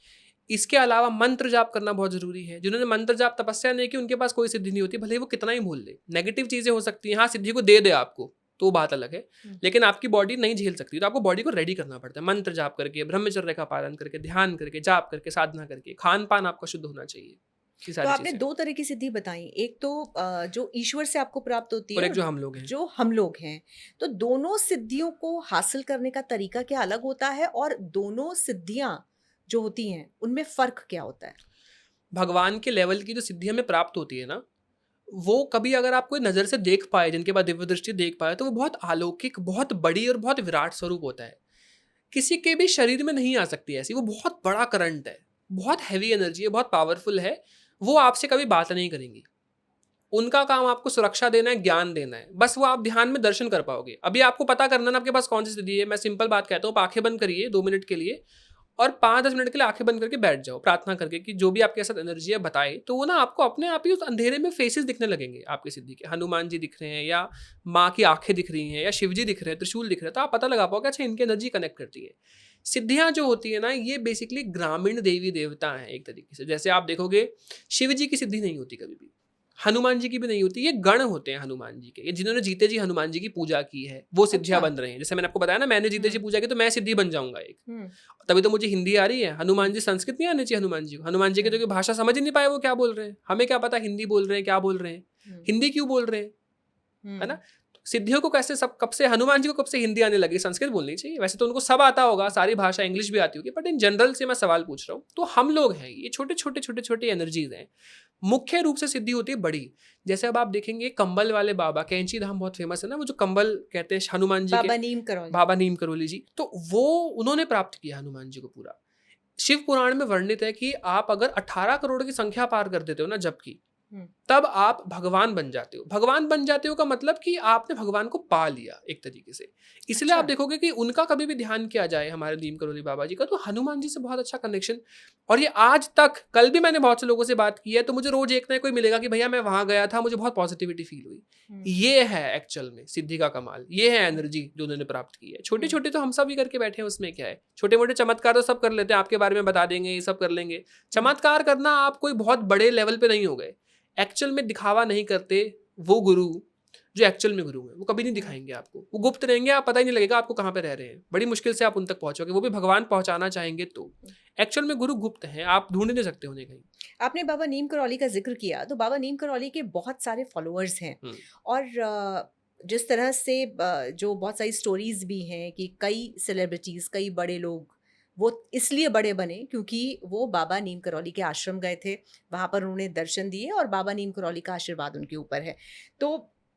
इसके अलावा मंत्र जाप करना बहुत ज़रूरी है। जिन्होंने मंत्र जाप तपस्या नहीं की, उनके पास कोई सिद्धि नहीं होती, भले ही वो कितना ही भूल ले। नेगेटिव चीज़ें हो सकती हैं, हाँ सिद्धि को दे आपको, तो वो बात अलग है। लेकिन आपकी बॉडी नहीं झेल सकती, तो आपको बॉडी को रेडी करना पड़ता है, मंत्र जाप करके, ब्रह्मचर्य का पालन करके, ध्यान करके, जाप करके, साधना करके, खान पान आपका शुद्ध होना चाहिए, ये तो सारी आपने चीजें। 2 तरह की सिद्धि बताई, एक तो जो ईश्वर से आपको प्राप्त होती और है एक और जो हम लोग हैं, जो हम लोग हैं। तो दोनों सिद्धियों को हासिल करने का तरीका क्या अलग होता है और दोनों सिद्धियां जो होती हैं उनमें फ़र्क क्या होता है? भगवान के लेवल की जो सिद्धि हमें प्राप्त होती है ना, वो कभी अगर आप कोई नज़र से देख पाए, जिनके बाद दिव्य दृष्टि देख पाए, तो वो बहुत अलौकिक, बहुत बड़ी और बहुत विराट स्वरूप होता है। किसी के भी शरीर में नहीं आ सकती ऐसी, वो बहुत बड़ा करंट है, बहुत हैवी एनर्जी है, बहुत पावरफुल है। वो आपसे कभी बात नहीं करेंगी, उनका काम आपको सुरक्षा देना है, ज्ञान देना है, बस वो आप ध्यान में दर्शन कर पाओगे। अभी आपको पता करना है ना आपके पास कौन सी स्थिति है, मैं सिंपल बात कहता हूँ, आप आंखें बंद करिए 2 मिनट के लिए और 5-10 मिनट के लिए आंखें बंद करके बैठ जाओ, प्रार्थना करके कि जो भी आपके साथ एनर्जी है बताए, तो वो ना आपको अपने आप ही उस अंधेरे में फेसेस दिखने लगेंगे आपकी सिद्धि के। हनुमान जी दिख रहे हैं, या माँ की आंखें दिख रही हैं, या शिव जी दिख रहे हैं, त्रिशूल दिख रहे हैं, तो आप पता लगा पाओगे अच्छा इनकी एनर्जी कनेक्ट करती है। सिद्धियां जो होती है ना, ये बेसिकली ग्रामीण देवी देवता हैं एक तरीके से। जैसे आप देखोगे शिव जी की सिद्धि नहीं होती कभी भी, हनुमान जी की भी नहीं होती, ये गण होते हैं हनुमान जी के, ये जिन्होंने जीते जी हनुमान जी की पूजा की है, वो सिद्धियां अच्छा। बन रहे हैं। जैसे मैंने आपको बताया ना, मैंने जीते जी हुँ, पूजा की तो मैं सिद्धि बन जाऊंगा एक, हुँ, तभी तो मुझे हिंदी आ रही है। हनुमान जी संस्कृत नहीं आनी चाहिए हनुमान जी को, हनुमान जी की हुँ, तो कोई भाषा समझ ही नहीं पाए वो क्या बोल रहे हैं, हमें क्या पता हिंदी बोल रहे हैं क्या बोल रहे हैं, हुँ, हिंदी क्यों बोल रहे हैं, है ना। हुँ, सिद्धियों को कैसे, सब कब से, हनुमान जी को कब से हिंदी आने लगी, संस्कृत बोलनी चाहिए। वैसे तो उनको सब आता होगा, सारी भाषा इंग्लिश भी आती होगी, बट इन जनरल से मैं सवाल पूछ रहा हूँ। तो हम लोग हैं, ये छोटे छोटे छोटे छोटे एनर्जीज हैं। मुख्य रूप से सिद्धि होती है बड़ी। जैसे अब आप देखेंगे कंबल वाले बाबा, कैंची धाम बहुत फेमस है ना, वो जो कंबल कहते हैं हनुमान जी के, बाबा नीम करौली। बाबा नीम करोली जी, तो वो उन्होंने प्राप्त किया हनुमान जी को पूरा। शिव पुराण में वर्णित है कि आप अगर 18 करोड़ की संख्या पार कर देते हो ना जब की, हुँ, तब आप भगवान बन जाते हो। भगवान बन जाते हो का मतलब कि आपने भगवान को पा लिया एक तरीके से। इसलिए अच्छा। आप देखोगे कि उनका कभी भी ध्यान किया जाए, हमारे नीम करोली बाबा जी का, तो हनुमान जी से बहुत अच्छा कनेक्शन। और ये आज तक, कल भी मैंने बहुत से लोगों से बात की है, तो मुझे रोज एक ना कोई मिलेगा कि भैया मैं वहां गया था, मुझे बहुत पॉजिटिविटी फील हुई। हुँ, ये है एक्चुअल में सिद्धि का कमाल, ये है हुँ, एनर्जी जो उन्होंने प्राप्त की है। छोटे हुँ, छोटे तो हम सब ही करके बैठे हैं, उसमें क्या है, छोटे मोटे चमत्कार तो सब कर लेते हैं, आपके बारे में बता देंगे, ये सब कर लेंगे। हुँ, चमत्कार करना आप कोई बहुत बड़े लेवल पे नहीं हो गए, एक्चुअल में दिखावा नहीं करते। वो गुरु जो एक्चुअल में गुरु है, वो कभी नहीं हुँ। दिखाएंगे आपको, वो गुप्त रहेंगे, आप पता ही नहीं लगेगा आपको कहाँ पे रह रहे हैं, बड़ी मुश्किल से आप उन तक पहुंचोगे, वो भी भगवान पहुंचाना चाहेंगे तो। एक्चुअल में गुरु गुप्त हैं, आप ढूंढ नहीं सकते उन्हें कहीं। आपने बाबा नीम करौली का ज़िक्र किया, तो बाबा नीम करौली के बहुत सारे फॉलोअर्स हैं हम्म, और जिस तरह से जो बहुत सारी स्टोरीज़ भी हैं कि कई सेलिब्रिटीज़, कई बड़े लोग, वो इसलिए बड़े बने क्योंकि वो बाबा नीम करौली के आश्रम गए थे, वहाँ पर उन्होंने दर्शन दिए और बाबा नीम करौली का आशीर्वाद उनके ऊपर है। तो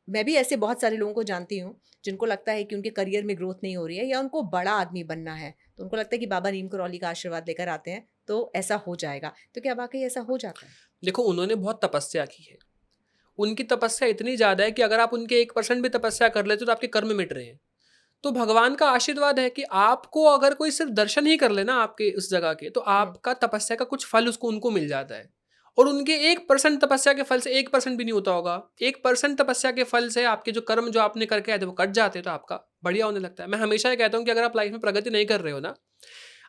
मैं भी ऐसे बहुत सारे लोगों को जानती हूँ, जिनको लगता है कि उनके करियर में ग्रोथ नहीं हो रही है या उनको बड़ा आदमी बनना है, तो उनको लगता है कि बाबा नीम करौली का आशीर्वाद लेकर आते हैं, तो ऐसा हो जाएगा। तो क्या वाक़ई ऐसा हो जाता है? देखो उन्होंने बहुत तपस्या की है, उनकी तपस्या इतनी ज़्यादा है कि अगर आप उनके 1% भी तपस्या कर लेते हो तो आपके कर्म मिट रहे हैं। तो भगवान का आशीर्वाद है कि आपको अगर कोई सिर्फ दर्शन ही कर लेना आपके उस जगह के, तो हुँ, आपका तपस्या का कुछ फल उसको उनको मिल जाता है। और उनके 1% तपस्या के फल से, 1% भी नहीं होता होगा, 1% तपस्या के फल से आपके जो कर्म जो आपने करके आए थे वो कट जाते हैं, तो आपका बढ़िया होने लगता है। मैं हमेशा ये कहता हूँ कि अगर आप लाइफ में प्रगति नहीं कर रहे हो ना,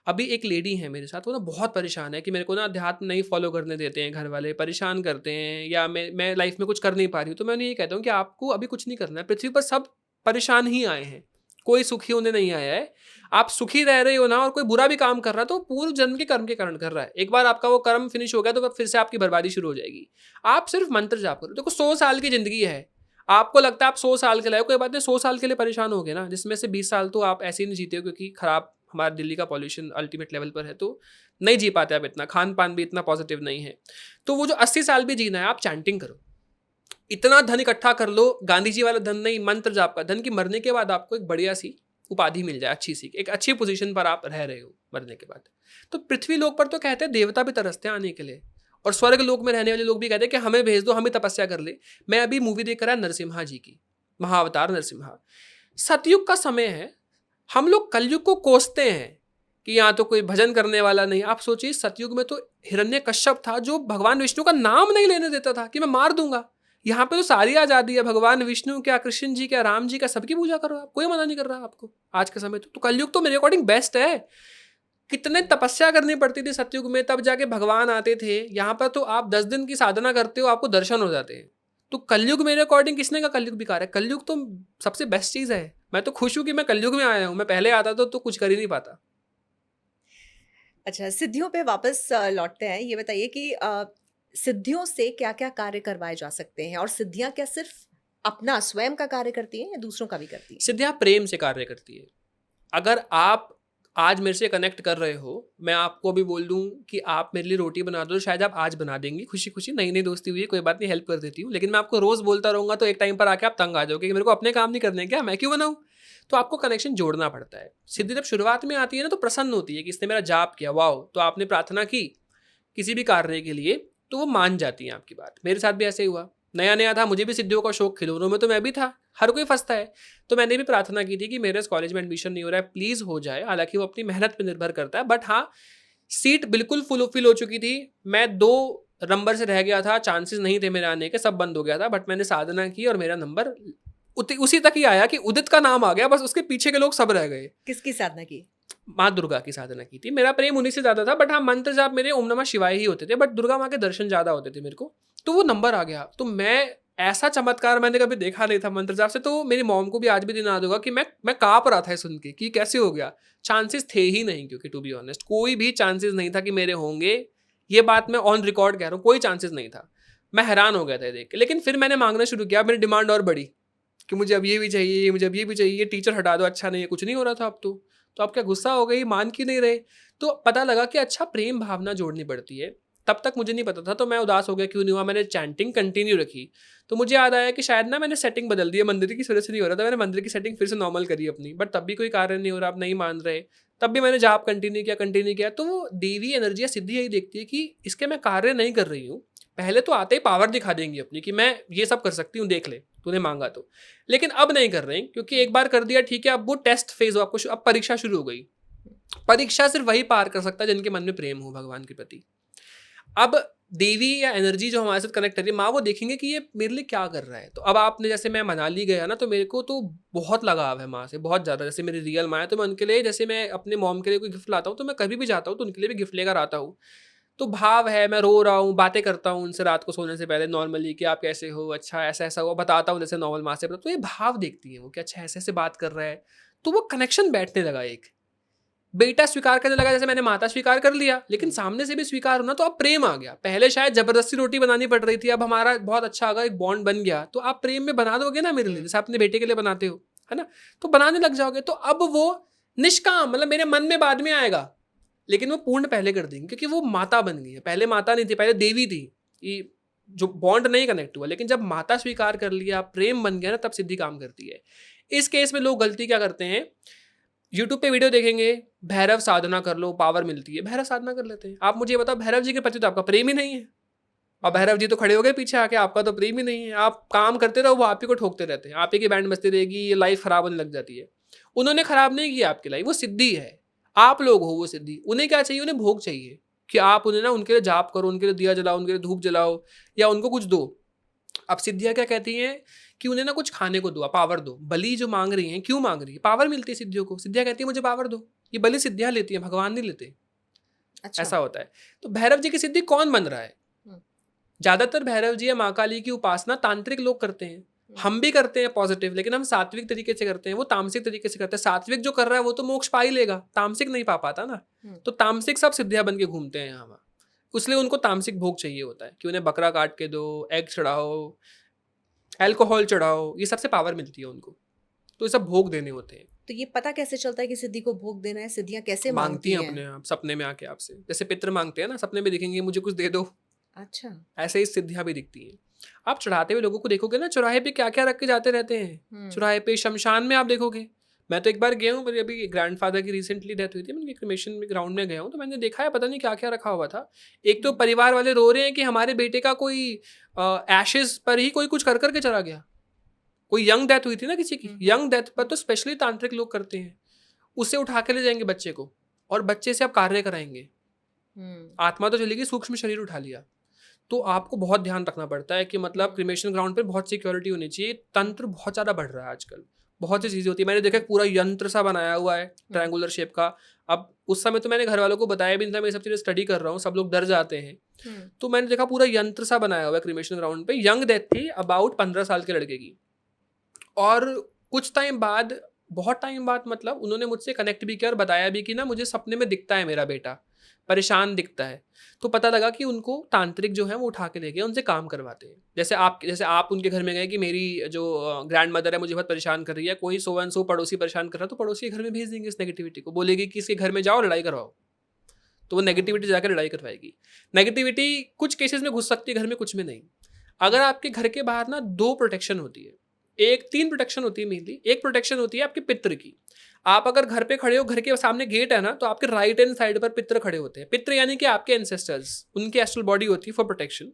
अभी एक लेडी है मेरे साथ, वो ना बहुत परेशान है कि मेरे को ना अध्यात्म नहीं फॉलो करने देते हैं, घर वाले परेशान करते हैं, या मैं लाइफ में कुछ कर नहीं पा रही हूँ। तो मैं उन्हें ये कहता हूँ कि आपको अभी कुछ नहीं करना है, पृथ्वी पर सब परेशान ही आए हैं, कोई सुखी होने नहीं आया है। आप सुखी रह रहे हो ना, और कोई बुरा भी काम कर रहा है तो पूर्व जन्म के कर्म के कारण कर रहा है। एक बार आपका वो कर्म फिनिश हो गया तो फिर से आपकी बर्बादी शुरू हो जाएगी। आप सिर्फ मंत्र जाप करो। देखो 100 साल की जिंदगी है, आपको लगता है आप 100 साल के लाए हो, कोई बात नहीं, 100 साल के लिए परेशान हो गए ना, जिसमें से 20 साल तो आप ऐसे ही नहीं जीते हो, क्योंकि खराब हमारे दिल्ली का पॉल्यूशन अल्टीमेट लेवल पर है, तो नहीं जी पाते आप इतना, खान पान भी इतना पॉजिटिव नहीं है। तो वो जो 80 साल भी जीना है, आप चैंटिंग करो, इतना धन इकट्ठा कर लो, गांधी जी वाला धन नहीं, मंत्र जाप का धन, की मरने के बाद आपको एक बढ़िया सी उपाधि मिल जाए, अच्छी सी, एक अच्छी पोजीशन पर आप रह रहे हो मरने के बाद। तो पृथ्वी लोक पर तो कहते हैं देवता भी तरसते हैं आने के लिए, और स्वर्ग लोक में रहने वाले लोग भी कहते हैं कि हमें भेज दो, हमें तपस्या कर ले। मैं अभी मूवी देख कर आया नरसिम्हा जी की, महाअवतार नरसिम्हा। सतयुग का समय है, हम लोग कलयुग को कोसते हैं कि यहाँ तो कोई भजन करने वाला नहीं। आप सोचिए सतयुग में तो हिरण्यकश्यप था जो भगवान विष्णु का नाम नहीं लेने देता था कि मैं मार दूंगा। यहाँ पे तो सारी आजादी है, भगवान विष्णु क्या, कृष्ण जी क्या, राम जी क्या, सबकी पूजा करो आप, कोई मना नहीं कर रहा आपको आज के समय। तो कलयुग तो मेरे अकॉर्डिंग बेस्ट है। कितने तपस्या करनी पड़ती थी सतयुग में, तब जाके भगवान आते थे। यहाँ पर तो आप 10 दिन की साधना करते हो, आपको दर्शन हो जाते हैं। तो कलयुग मेरे अकॉर्डिंग किसने कहा कलयुग बेकार है? कलयुग तो सबसे बेस्ट चीज़ है। मैं तो खुश हूँ कि मैं कलयुग में आया हूँ। मैं पहले आता तो कुछ कर ही नहीं पाता। अच्छा, सिद्धियों पे वापस लौटते हैं। ये बताइए कि सिद्धियों से क्या-क्या कार्य करवाए जा सकते हैं और सिद्धियाँ क्या सिर्फ़ अपना स्वयं का कार्य करती हैं या दूसरों का भी करती हैं? सिद्धियाँ प्रेम से कार्य करती है। अगर आप आज मेरे से कनेक्ट कर रहे हो, मैं आपको अभी बोल दूँ कि आप मेरे लिए रोटी बना दो, तो शायद आप आज बना देंगी खुशी-खुशी, नई-नई दोस्ती हुई है, कोई बात नहीं हेल्प कर देती हूँ। लेकिन मैं आपको रोज़ बोलता रहूँगा तो एक टाइम पर आके आप तंग आ जाओगे कि मेरे को अपने काम नहीं करने हैं क्या? मैं क्यों बनाऊँ? तो आपको कनेक्शन जोड़ना पड़ता है। हुँ, सिद्धि जब शुरुआत में आती है ना तो प्रसन्न होती है कि इसने मेरा जाप किया, वॉव! तो आपने प्रार्थना की, किसी भी कार्य के लिए, तो वो मान जाती हैं आपकी बात। मेरे साथ भी ऐसे ही हुआ। नया-नया था, मुझे भी सिद्धियों का शौक, खिलौनों में तो मैं भी था, हर कोई फँसता है। तो मैंने भी प्रार्थना की थी कि मेरे इस कॉलेज में एडमिशन नहीं हो रहा है, प्लीज़ हो जाए। हालाँकि वो अपनी मेहनत पे निर्भर करता है, बट हाँ, सीट बिल्कुल फुल फिल हो चुकी थी। मैं 2 नंबर से रह गया था, चांसेस नहीं थे मेरे आने के, सब बंद हो गया था, बट मैंने साधना की और मेरा नंबर उसी तक ही आया कि उदित का नाम आ गया, बस उसके पीछे के लोग सब रह गए। किसकी साधना की? माँ दुर्गा की साधना की थी। मेरा प्रेम उन्हीं से ज़्यादा था, बट हाँ, मंत्र जाप मेरे ओम नमः शिवाय ही होते थे, बट दुर्गा माँ के दर्शन ज़्यादा होते थे मेरे को। तो वो नंबर आ गया। तो मैं ऐसा चमत्कार मैंने कभी देखा नहीं था मंत्र जाप से, तो मेरी मॉम को भी आज भी दिन याद होगा कि मैं काँप रहा था ये सुन के कि कैसे हो गया? चांसेस थे ही नहीं, क्योंकि टू बी ऑनेस्ट कोई भी चांसेस नहीं था कि मेरे होंगे। ये बात मैं ऑन रिकॉर्ड कह रहा हूँ, कोई चांसेस नहीं था। मैं हैरान हो गया था ये देख के। लेकिन फिर मैंने माँगना शुरू किया, मेरी डिमांड और बढ़ी कि मुझे अब ये भी चाहिए, मुझे अब ये भी चाहिए, टीचर हटा दो, अच्छा नहीं है, कुछ नहीं हो रहा था अब तो। तो आप क्या गुस्सा हो गई, मान क्यों नहीं रहे? तो पता लगा कि अच्छा प्रेम भावना जोड़नी पड़ती है। तब तक मुझे नहीं पता था, तो मैं उदास हो गया, क्यों नहीं हुआ? मैंने चैंटिंग कंटिन्यू रखी। तो मुझे याद आया कि शायद ना मैंने सेटिंग बदल दी है, मंदिर की वजह से नहीं हो रहा था, मैंने मंदिर की सेटिंग फिर से नॉर्मल करी अपनी, बट तब भी कोई कार्य नहीं हो रहा, आप नहीं मान रहे। तब भी मैंने जाप कंटिन्यू किया। तो वो देवी एनर्जी या सिद्धि यही देखती है कि इसके मैं कार्य नहीं कर रही हूँ। पहले तो आते ही पावर दिखा देंगी अपनी कि मैं ये सब कर सकती हूँ, देख ले, तूने माँगा तो। लेकिन अब नहीं कर रहे हैं, क्योंकि एक बार कर दिया ठीक है, अब वो टेस्ट फेज़ हो, आपको अब परीक्षा शुरू हो गई। परीक्षा सिर्फ वही पार कर सकता है जिनके मन में प्रेम हो भगवान के प्रति। अब देवी या एनर्जी जो हमारे साथ कनेक्ट कर रही है, माँ वो देखेंगे कि ये मेरे लिए क्या कर रहा है। तो अब आपने, जैसे मैं मनाली गया ना, तो मेरे को तो बहुत लगाव है माँ से, बहुत ज़्यादा। जैसे मेरी रियल माँ है, तो मैं उनके लिए, जैसे मैं अपने मॉम के लिए कोई गिफ्ट लाता हूँ, तो मैं कभी भी जाता हूँ तो उनके लिए भी गिफ्ट लेकर आता हूँ। तो भाव है, मैं रो रहा हूँ, बातें करता हूँ उनसे रात को सोने से पहले नॉर्मली कि आप कैसे हो? अच्छा ऐसा-ऐसा हुआ, बताता हूँ जैसे नॉर्मल माँ से। तो ये भाव देखती हैं वो कि अच्छा ऐसे-ऐसे बात कर रहा है। तो वो कनेक्शन बैठने लगा एक। बेटा स्वीकार करने लगा, जैसे मैंने माता स्वीकार कर लिया, लेकिन हुँ, सामने से भी स्वीकार होना, तो अब प्रेम आ गया। पहले शायद ज़बरदस्ती रोटी बनानी पड़ रही थी, अब हमारा बहुत अच्छा अगर एक बॉन्ड बन गया, तो आप प्रेम में बना दोगे ना मेरे लिए, हुँ, जैसे अपने बेटे के लिए बनाते हो, है ना? तो बनाने लग जाओगे, तो अब वो निष्काम, मतलब मेरे मन में बाद में आएगा, लेकिन वो पूर्ण पहले कर देंगे, क्योंकि वो माता बन गई है। पहले माता नहीं थी, पहले देवी थी। कि जो बॉन्ड नहीं कनेक्ट हुआ, लेकिन जब माता स्वीकार कर लिया, प्रेम बन गया ना, तब सिद्धि काम करती है। इस केस में लोग गलती क्या करते हैं, यूट्यूब पे वीडियो देखेंगे, भैरव साधना कर लो, पावर मिलती है, भैरव साधना कर लेते हैं। आप मुझे ये बताओ, भैरव जी के प्रति तो आपका प्रेम ही नहीं है, और हुँ, भैरव जी तो खड़े हो गए पीछे आके, आपका तो प्रेम ही नहीं है। आप काम करते रहो, वो आप ही को ठोकते रहते हैं, आप ही की बैंड बजती रहेगी, ये लाइफ खराब होने लग जाती है। उन्होंने खराब नहीं किया आपकी लाइफ, वो सिद्धि है। आप लोग हो वो सिद्धि। उन्हें क्या चाहिए? उन्हें भोग चाहिए कि आप उन्हें ना, उनके लिए जाप करो, उनके लिए दिया जलाओ, उनके लिए धूप जलाओ, या उनको कुछ दो। अब सिद्धियाँ क्या कहती हैं कि उन्हें ना कुछ खाने को दो, पावर दो। बलि जो माँग रही हैं, क्यों माँग रही है? पावर मिलती है सिद्धियों को। सिद्धियाँ कहती हैं मुझे पावर दो। ये बलि सिद्धियाँ लेती हैं, भगवान नहीं लेते। अच्छा। ऐसा होता है। तो भैरव जी की सिद्धि कौन बन रहा है? हुँ, ज़्यादातर भैरव जी या माँ काली की उपासना तांत्रिक लोग करते हैं। हुँ, हम भी करते हैं पॉजिटिव, लेकिन हम सात्विक तरीके से करते हैं, वो तामसिक तरीके से करते हैं। सात्विक जो कर रहा है वो तो मोक्ष पा ही लेगा, तामसिक नहीं पा पाता ना। हुँ, तो तामसिक सब सिद्धियाँ बन के घूमते हैं यहाँ वहाँ। इसलिए उनको तामसिक भोग चाहिए होता है कि उन्हें बकरा काट के दो, एग चढ़ाओ, अल्कोहल चढ़ाओ, ये सबसे पावर मिलती है उनको। तो ये सब भोग देने होते हैं। तो ये पता कैसे चलता है कि सिद्धि को भोग देना है? सिद्धियाँ कैसे माँगती माँगती हैं हैं? अपने आप, सपने में आके आपसे। जैसे पितृ माँगते हैं ना, सपने में दिखेंगे मुझे कुछ दे दो, अच्छा। ऐसे ही सिद्धियाँ भी दिखती हैं। आप चढ़ाते हुए लोगों को देखोगे ना, चौराहे पे क्या-क्या रख के जाते रहते हैं। हुँ, चौराहे पे, शमशान में आप देखोगे। मैं तो एक बार गया हूँ, मेरे अभी ग्रैंडफ़ादर की रिसेंटली डेथ हुई थी, मैं उनके क्रेमेशन में ग्राउंड में गया हूँ, तो मैंने देखा है पता नहीं क्या-क्या रखा हुआ था। एक तो हुँ, परिवार वाले रो रहे हैं कि हमारे बेटे का कोई एशेज़ पर ही कोई कुछ कर के चला गया। कोई यंग डेथ हुई थी ना किसी की, हुँ, हुँ, यंग डेथ पर तो स्पेशली तांत्रिक लोग करते हैं। उसे उठा के ले जाएँगे बच्चे को, और बच्चे से अब कार्य कराएँगे। हुँ, आत्मा तो चली गई, सूक्ष्म शरीर उठा लिया। तो आपको बहुत ध्यान रखना पड़ता है कि मतलब हुँ, क्रिमेशन ग्राउंड पे बहुत सिक्योरिटी होनी चाहिए। तंत्र बहुत ज़्यादा बढ़ रहा है आजकल। बहुत सी चीज़ें होती है। मैंने देखा एक पूरा यंत्र सा बनाया हुआ है ट्रायंगुलर शेप का। अब उस समय तो मैंने घर वालों को बताया भी नहीं था, मैं ये सब चीज़ें स्टडी कर रहा हूँ, सब लोग डर जाते हैं। तो मैंने देखा पूरा यंत्र सा बनाया हुआ है क्रिमेशन ग्राउंड पे। यंग डेथ थी अबाउट 15 साल के लड़के की। और कुछ टाइम बाद, बहुत टाइम बाद, मतलब उन्होंने मुझसे कनेक्ट भी किया और बताया भी कि ना मुझे सपने में दिखता है मेरा बेटा, परेशान दिखता है। तो पता लगा कि उनको तांत्रिक जो है वो उठा के ले गए, उनसे काम करवाते हैं। जैसे आप उनके घर में गए कि मेरी जो ग्रैंड मदर है मुझे बहुत परेशान कर रही है, कोई सो एंड सो पड़ोसी परेशान कर रहा है, तो पड़ोसी के घर में भेज देंगे इस नेगेटिविटी को, बोलेगी कि इसके घर में जाओ लड़ाई करवाओ। तो वो नेगेटिविटी जाकर लड़ाई करवाएगी। नेगेटिविटी कुछ केसेस में घुस सकती है घर में, कुछ में नहीं। अगर आपके घर के बाहर ना 2 प्रोटेक्शन होती है, एक 3 प्रोटेक्शन होती है मेनली। एक प्रोटेक्शन होती है आपके पितृ की। आप अगर घर पे खड़े हो, घर के सामने गेट है ना, तो आपके राइट हैंड साइड पर पितृ खड़े होते हैं। पितृ यानी कि आपके एंसेस्टर्स, उनकी एस्ट्रल बॉडी होती है फॉर प्रोटेक्शन।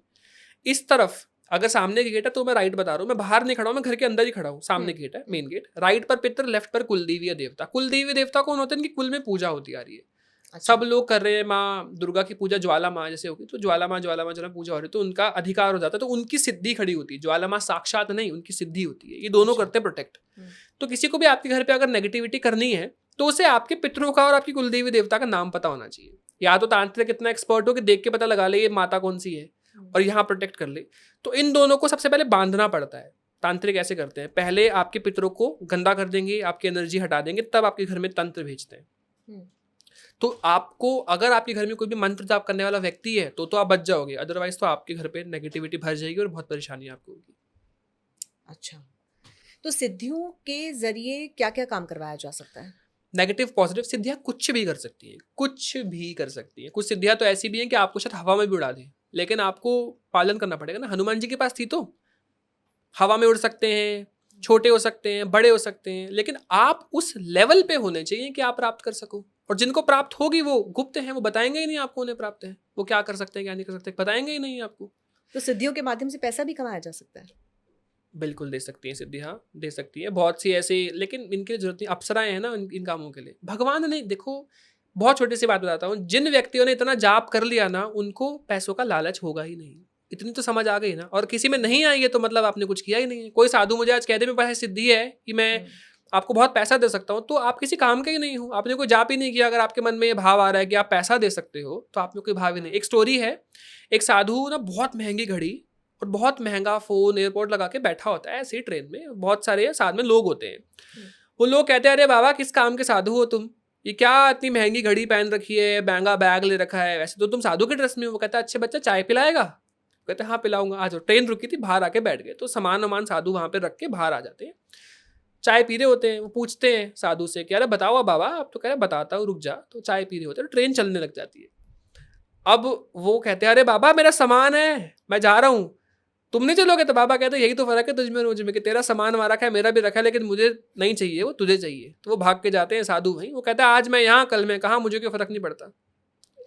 इस तरफ अगर सामने गेट है तो मैं राइट बता रहा हूँ, मैं बाहर नहीं खड़ा हूँ, मैं घर के अंदर ही खड़ा हूँ। सामने गेट है, मेन गेट, राइट पर पितृ, लेफ्ट पर कुलदेवी देवता। कुलदेवी देवता कौन होते हैं? इनकी कुल में पूजा होती आ रही है। अच्छा। सब लोग कर रहे हैं, माँ दुर्गा की पूजा, ज्वाला माँ जैसे होगी, तो ज्वाला माँ जो है पूजा हो रही है, तो उनका अधिकार हो जाता है, तो उनकी सिद्धि खड़ी होती है। ज्वाला माँ साक्षात नहीं, उनकी सिद्धि होती है। ये दोनों अच्छा। करते हैं प्रोटेक्ट। तो किसी को भी आपके घर पे अगर नेगेटिविटी करनी है तो उसे आपके पितरों का और आपकी कुलदेवी देवता का नाम पता होना चाहिए। या तो तांत्रिक इतना एक्सपर्ट हो कि देख के पता लगा ले ये माता कौन सी है और यहाँ प्रोटेक्ट कर ले। तो इन दोनों को सबसे पहले बांधना पड़ता है। तांत्रिक ऐसे करते हैं, पहले आपके पितरों को गंदा कर देंगे, आपकी एनर्जी हटा देंगे, तब आपके घर में तंत्र भेजते हैं। तो आपको, अगर आपके घर में कोई भी मंत्र जाप करने वाला व्यक्ति है तो आप बच जाओगे, अदरवाइज तो आपके घर पे नेगेटिविटी भर जाएगी और बहुत परेशानी आपको होगी। अच्छा, तो सिद्धियों के जरिए क्या क्या काम करवाया जा सकता है? नेगेटिव पॉजिटिव सिद्धियाँ कुछ भी कर सकती हैं, कुछ भी कर सकती हैं। कुछ सिद्धियाँ तो ऐसी भी हैं कि आपको शायद हवा में भी उड़ा दें, लेकिन आपको पालन करना पड़ेगा ना। हनुमान जी के पास थी तो हवा में उड़ सकते हैं, छोटे हो सकते हैं, बड़े हो सकते हैं, लेकिन आप उस लेवल पे होने चाहिए कि आप प्राप्त कर सको। और जिनको प्राप्त होगी वो गुप्त हैं, वो बताएंगे ही नहीं आपको उन्हें प्राप्त है। वो क्या कर सकते हैं क्या नहीं कर सकते बताएंगे ही नहीं आपको। तो सिद्धियों के माध्यम से पैसा भी कमाया जा सकता है? बिल्कुल दे सकती हैं सिद्धि, हाँ दे सकती है बहुत सी ऐसी, लेकिन इनकी जरूरत नहीं। अप्सराएं हैं ना इन कामों के लिए, भगवान नहीं। देखो बहुत छोटी सी बात बताता हूँ, जिन व्यक्तियों ने इतना जाप कर लिया ना, उनको पैसों का लालच होगा ही नहीं। इतनी तो समझ आ गई ना। और किसी में नहीं आई है तो मतलब आपने कुछ किया ही नहीं है। कोई साधु मुझे आज कह दे मेरे पास सिद्धि है कि मैं आपको बहुत पैसा दे सकता हूँ, तो आप किसी काम के ही नहीं हो, आपने कोई जाप ही नहीं किया। अगर आपके मन में ये भाव आ रहा है कि आप पैसा दे सकते हो तो आप में कोई भाव ही नहीं। एक स्टोरी है, एक साधु ना बहुत महंगी घड़ी और बहुत महंगा फ़ोन एयरपोर्ट लगा के बैठा होता है ऐसे ही ट्रेन में, बहुत सारे साथ में लोग होते हैं। वो लोग कहते हैं अरे बाबा किस काम के साधु हो तुम, ये क्या इतनी महंगी घड़ी पहन रखी है, महंगा बैग ले रखा है, वैसे तो तुम साधु के ड्रेस में हो। वो कहता है अच्छे बच्चा चाय पिलाएगा? कहते हैं हाँ पिलाऊंगा, आ जाओ। ट्रेन रुकी थी, बाहर आके बैठ गए। तो सामान वामान साधु वहाँ पे रख के बाहर आ जाते हैं, चाय पी रहे होते हैं। वो पूछते हैं साधु से कि अरे बताओ बाबा। अब तो कह रहे बताता हूँ रुक जा। तो चाय पी रहे होते हैं, ट्रेन चलने लग जाती है। अब वो कहते हैं अरे बाबा मेरा सामान है, मैं जा रहा हूँ, तुम नहीं चलोगे? तो बाबा कहते हैं यही तो फर्क है तुझ में और मुझ में कि तेरा सामान वहाँ रखा है, मेरा भी रखा है, लेकिन मुझे नहीं चाहिए, वो तुझे चाहिए। तो वो भाग के जाते हैं साधु भाई। वो कहता है आज मैं यहाँ कल मैं कहाँ, मुझे कोई फर्क नहीं पड़ता।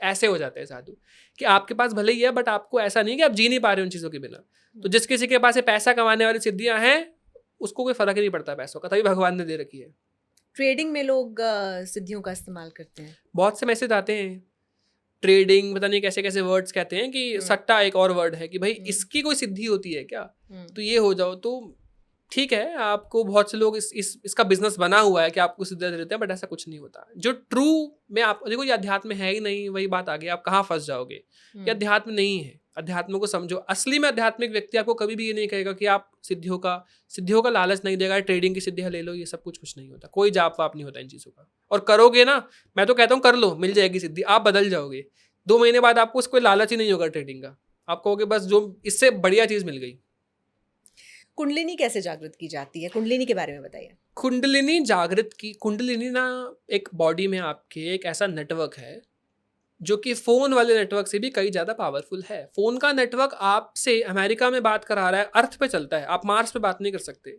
ऐसे हो जाते हैं साधु कि आपके पास भले ही है बट आपको ऐसा नहीं कि आप जी नहीं पा रहे उन चीज़ों के बिना। तो जिस किसी के पास पैसा कमाने वाली सिद्धियाँ हैं उसको कोई फर्क ही नहीं पड़ता पैसों का, तभी भगवान ने दे रखी है। ट्रेडिंग में लोग सिद्धियों का इस्तेमाल करते हैं। बहुत से मैसेज आते हैं, ट्रेडिंग पता नहीं कैसे कैसे वर्ड्स कहते हैं कि सट्टा एक और वर्ड है कि भाई इसकी कोई सिद्धि होती है क्या, तो ये हो जाओ। तो ठीक है, आपको बहुत से लोग इसका बिजनेस बना हुआ है कि आपको सिद्धियाँ दे देते हैं, बट ऐसा कुछ नहीं होता। जो ट्रू में आप देखो, ये अध्यात्म है ही नहीं, वही बात आ गई, आप कहाँ फंस जाओगे। ये अध्यात्म नहीं है, अध्यात्म को समझो। असली में आध्यात्मिक व्यक्ति आपको कभी भी ये नहीं कहेगा कि आप सिद्धियों का लालच नहीं देगा, ट्रेडिंग की सिद्धियाँ ले लो, ये सब कुछ नहीं होता। कोई जाप वाप नहीं होता इन चीज़ों का। और करोगे ना, मैं तो कहता हूँ कर लो, मिल जाएगी सिद्धि, आप बदल जाओगे। 2 महीने बाद आपको कोई लालच ही नहीं होगा ट्रेडिंग का। आप कहोगे बस जो इससे बढ़िया चीज़ मिल गई। कुंडलिनी कैसे जागृत की जाती है? कुंडलिनी के बारे में बताइए। कुंडलिनी ना एक बॉडी में आपके एक ऐसा नेटवर्क है जो कि फ़ोन वाले नेटवर्क से भी कई ज़्यादा पावरफुल है। फ़ोन का नेटवर्क आपसे अमेरिका में बात करा रहा है, अर्थ पे चलता है, आप मार्स पे बात नहीं कर सकते।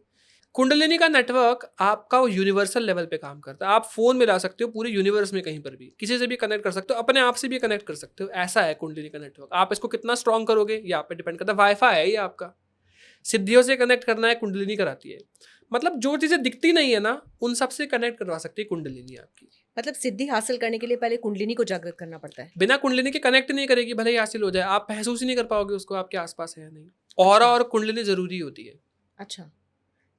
कुंडलिनी का नेटवर्क आपका वो यूनिवर्सल लेवल पे काम करता है। आप फ़ोन मिला सकते हो पूरे यूनिवर्स में, कहीं पर भी किसी से भी कनेक्ट कर सकते हो, अपने आप से भी कनेक्ट कर सकते हो। ऐसा है कुंडलिनी का नेटवर्क। आप इसको कितना स्ट्रॉन्ग करोगे ये आप पे डिपेंड करता है। वाईफाई है ये आपका, सिद्धियों से कनेक्ट करना है, कुंडलिनी कराती है। मतलब जो चीज़ें दिखती नहीं है ना, उन सब से कनेक्ट करवा सकती है कुंडलिनी आपकी। मतलब सिद्धि हासिल करने के लिए पहले कुंडलिनी को जागृत करना पड़ता है। बिना कुंडलिनी के कनेक्ट नहीं करेगी, भले ही हासिल हो जाए, आप महसूस ही नहीं कर पाओगे उसको, आपके आसपास है या नहीं। और कुंडलिनी जरूरी होती है। अच्छा,